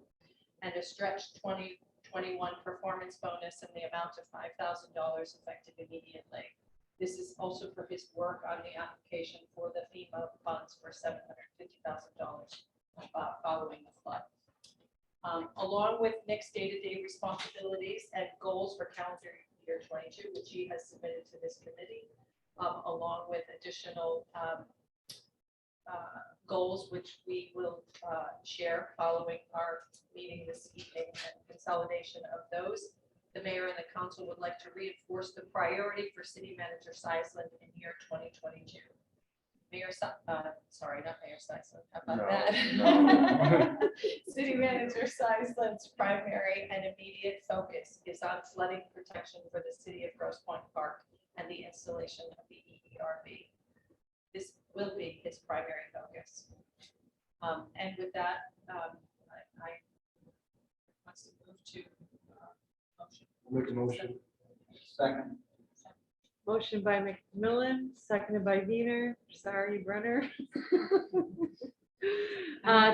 and a stretch 2021 performance bonus in the amount of $5,000 effective immediately. This is also for his work on the application for the FEMA funds for $750,000 following the flood. Along with Nick's day-to-day responsibilities and goals for calendar year 22, which he has submitted to this committee, along with additional goals, which we will share following our meeting this evening, and consolidation of those. The mayor and the council would like to reinforce the priority for City Manager Seisland in year 2022. Sorry, not Mayor Seisland, how about that? City Manager Seisland's primary and immediate focus is on flooding protection for the city of Grosse Pointe Park and the installation of the EERB. This will be his primary focus. And with that, I want to move to motion. Make a motion. Second. Motion by McMillan, seconded by Wiener. Sorry, Brenner.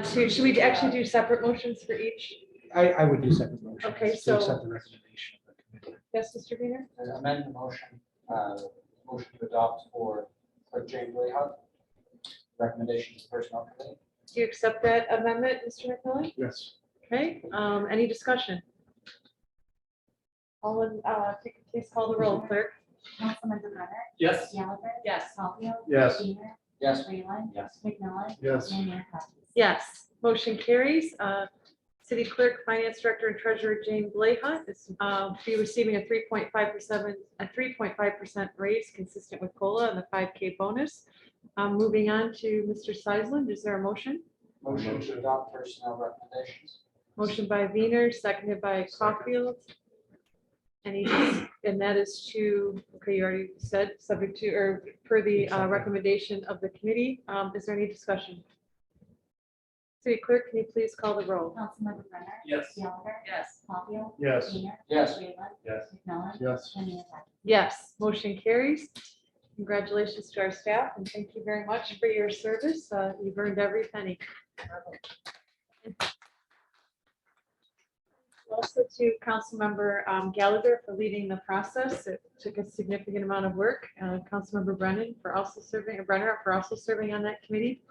Should we actually do separate motions for each? I would do separate motions. Okay, to so- accept the recommendation of the committee. Yes, Mr. Wiener? Amend the motion, motion to adopt for Clerk Jane Blayhut. Recommendation to Personnel Committee. Do you accept that amendment, Mr. McMillan? Yes. Okay, any discussion? All in, please call the roll, clerk. Councilmember Brenner? Yes. Gallagher? Yes. Caulfield? Yes. Wiener? Yes. Freeland? Yes. McMillan? Yes. And Mayor Condon. Yes, motion carries. City Clerk, Finance Director, and Treasurer Jane Blayhut is be receiving a 3.5% raise consistent with COLA and the 5K bonus. Moving on to Mr. Seisland, is there a motion? Motion to adopt personnel recommendations. Motion by Wiener, seconded by Caulfield. And that is to, okay, you already said, subject to, or per the recommendation of the committee. Is there any discussion? City Clerk, can you please call the roll? Councilmember Brenner? Yes. Gallagher? Yes. Caulfield? Yes. Wiener? Yes. Freeland? Yes. McMillan? Yes. And Mayor Condon. Yes, motion carries. Congratulations to our staff and thank you very much for your service. You've earned every penny. Also to Councilmember Gallagher for leading the process. It took a significant amount of work. Councilmember Brennan for also serving, or Brenner for also serving on that committee.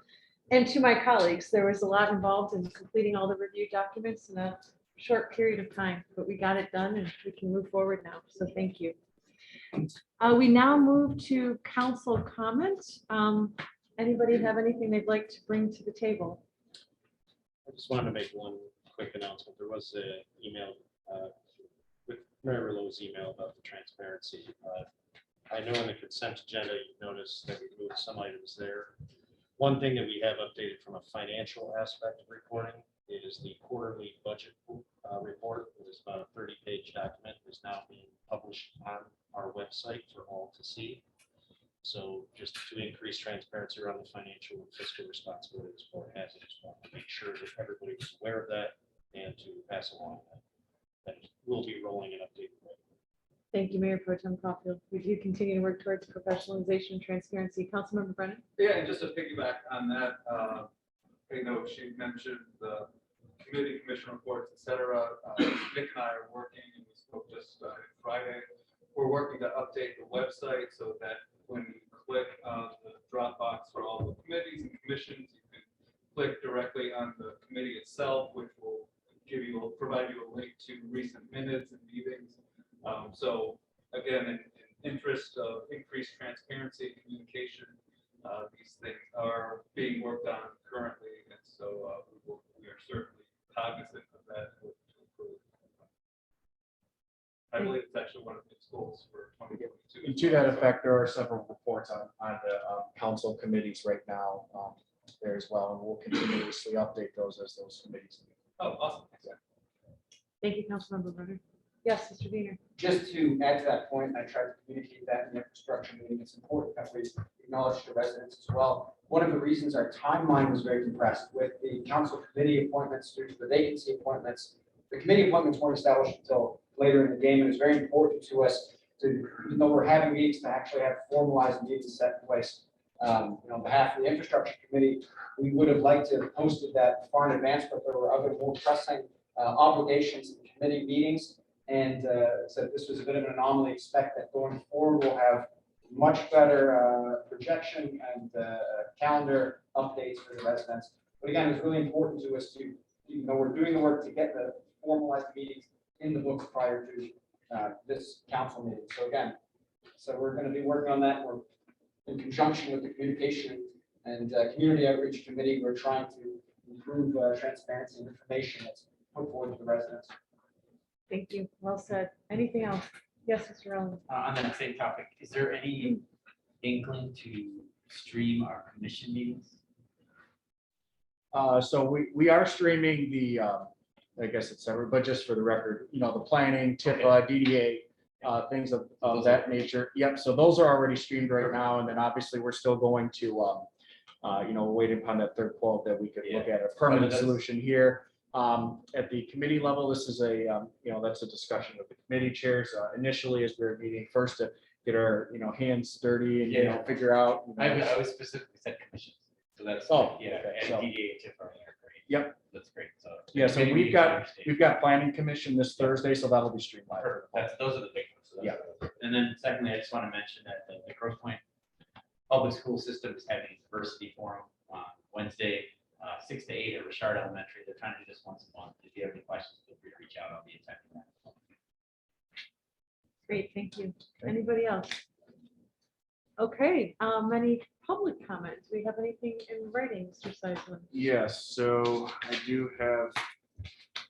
And to my colleagues, there was a lot involved in completing all the review documents in a short period of time, but we got it done and we can move forward now. So thank you. We now move to council comments. Anybody have anything they'd like to bring to the table? I just wanted to make one quick announcement. There was an email with Mary Rouleau's email about the transparency. I know in the consent agenda, you noticed that we moved some items there. One thing that we have updated from a financial aspect of reporting is the quarterly budget report. It is about a 30-page document. It is now being published on our website for all to see. So just to increase transparency around the financial and fiscal responsibilities this board has, I just want to make sure that everybody is aware of that and to pass along that we'll be rolling an update. Thank you, Mayor Pro Tem Caulfield. We do continue to work towards professionalization and transparency. Councilmember Brennan? Yeah, and just to piggyback on that, I know she mentioned the committee, commission reports, et cetera. Nick and I are working, and we spoke just Friday. We're working to update the website so that when you click on the drop box for all the committees and commissions, you can click directly on the committee itself, which will provide you a link to recent minutes and meetings. So again, in interest of increased transparency and communication, these things are being worked on currently, and so we are certainly cognizant of that. I believe it's actually one of the goals for 2022. And to that effect, there are several reports on the council committees right now there as well, and we'll continuously update those as those committees meet. Oh, awesome. Thank you, Councilmember Brunner. Yes, Mr. Wiener. Just to add to that point, I tried to communicate that in the infrastructure meeting. It's important that we acknowledge the residents as well. One of the reasons our timeline was very compressed with the council committee appointments due to the vacancy appointments. The committee appointments weren't established until later in the game, and it's very important to us to, even though we're having meetings, to actually have formalized meetings set in place. On behalf of the infrastructure committee, we would have liked to have posted that far in advance, but there were other more pressing obligations in committee meetings. And so this was a bit of an anomaly. Expect that going forward, we'll have much better projection and calendar updates for the residents. But again, it's really important to us to, even though we're doing the work to get the formalized meetings in the books prior to this council meeting. So again, we're going to be working on that. We're in conjunction with the communication and community outreach committee. We're trying to improve transparency and information that's put forward to the residents. Thank you. Well said. Anything else? Yes, Mr. Rowland. On that same topic, is there any inkling to stream our commission meetings? So we are streaming the, I guess it's separate, but just for the record, the planning, TIFA, DDA, things of that nature. Yep, so those are already streamed right now, and then obviously we're still going to, we're waiting upon that third quote that we could look at a permanent solution here. At the committee level, this is a, that's a discussion with the committee chairs. Initially, as we were meeting first to get our, hands dirty and, figure out. I was specifically said commissions, so that's, Okay, and so- DDA tip are great. Yep. That's great, so. So we've got planning commission this Thursday, so that'll be streamlined. Those are the big ones. So Yeah. And then secondly, I just want to mention that the Grosse Pointe Public School System is having a diversity forum on Wednesday, 6 to 8 at Richard Elementary. They're trying to do this once a month. If you have any questions, feel free to reach out. I'll be attending that. Great, thank you. Anybody else? Okay, any public comments? Do we have anything in writing, Mr. Seisman? Yes, so I do have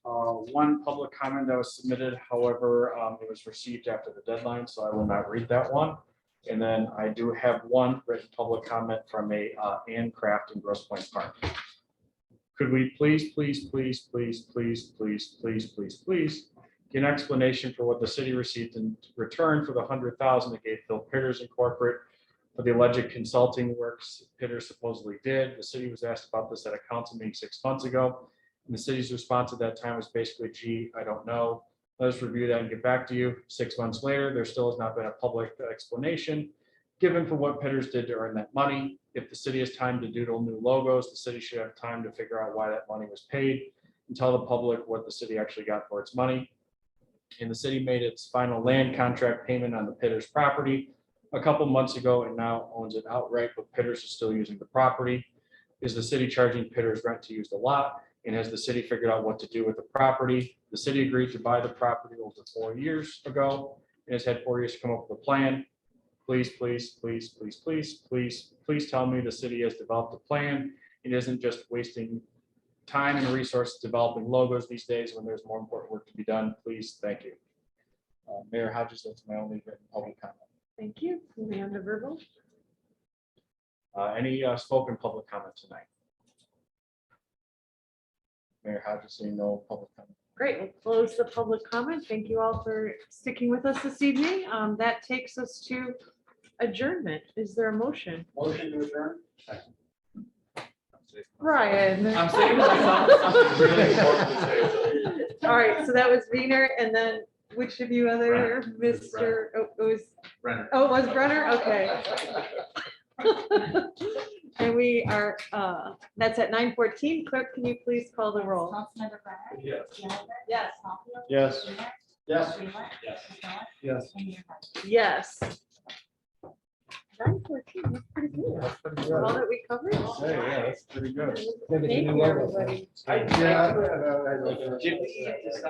one public comment that was submitted. However, it was received after the deadline, so I will not read that one. And then I do have one written public comment from a Ann Craft in Grosse Pointe Park. Could we please get an explanation for what the city received in return for the $100,000 that gave Phil Pitters Incorporate for the alleged consulting works Pitters supposedly did? The city was asked about this at a council meeting 6 months ago, and the city's response at that time was basically, gee, I don't know. Let us review that and get back to you. 6 months later, there still has not been a public explanation given for what Pitters did to earn that money. If the city has time to doodle new logos, the city should have time to figure out why that money was paid and tell the public what the city actually got for its money. And the city made its final land contract payment on the Pitters property a couple months ago and now owns it outright, but Pitters is still using the property. Is the city charging Pitters rent to use the lot? And has the city figured out what to do with the property? The city agreed to buy the property over 4 years ago and has had 4 years to come up with a plan. Please tell me the city has developed a plan. It isn't just wasting time and resources developing logos these days when there's more important work to be done. Please, thank you. Mayor Hodges, that's my only written public comment. Thank you. Moving on to verbal. Any spoken public comment tonight? Mayor Hodges, saying no public comment. Great, we'll close the public comment. Thank you all for sticking with us this evening. That takes us to adjournment. Is there a motion? Motion to adjourn. Ryan. I'm saving myself something really important to say. All right, so that was Wiener, and then which of you other, Brenner. Mr. Oh, it was, Brenner. oh, it was Brenner? Okay. And we are, that's at 9:14. Clerk, can you please call the roll? Councilmember Brenner? Yes. Gallagher? Yes. Caulfield? Yes. Wheeler? Yes. Wheeler? Yes. Miller? Yes. And Mayor Hodges. Yes. 9:14, that's pretty good. That's pretty All good. that we covered. Yeah, that's pretty good. Thank you, everybody. Yeah. Did we decide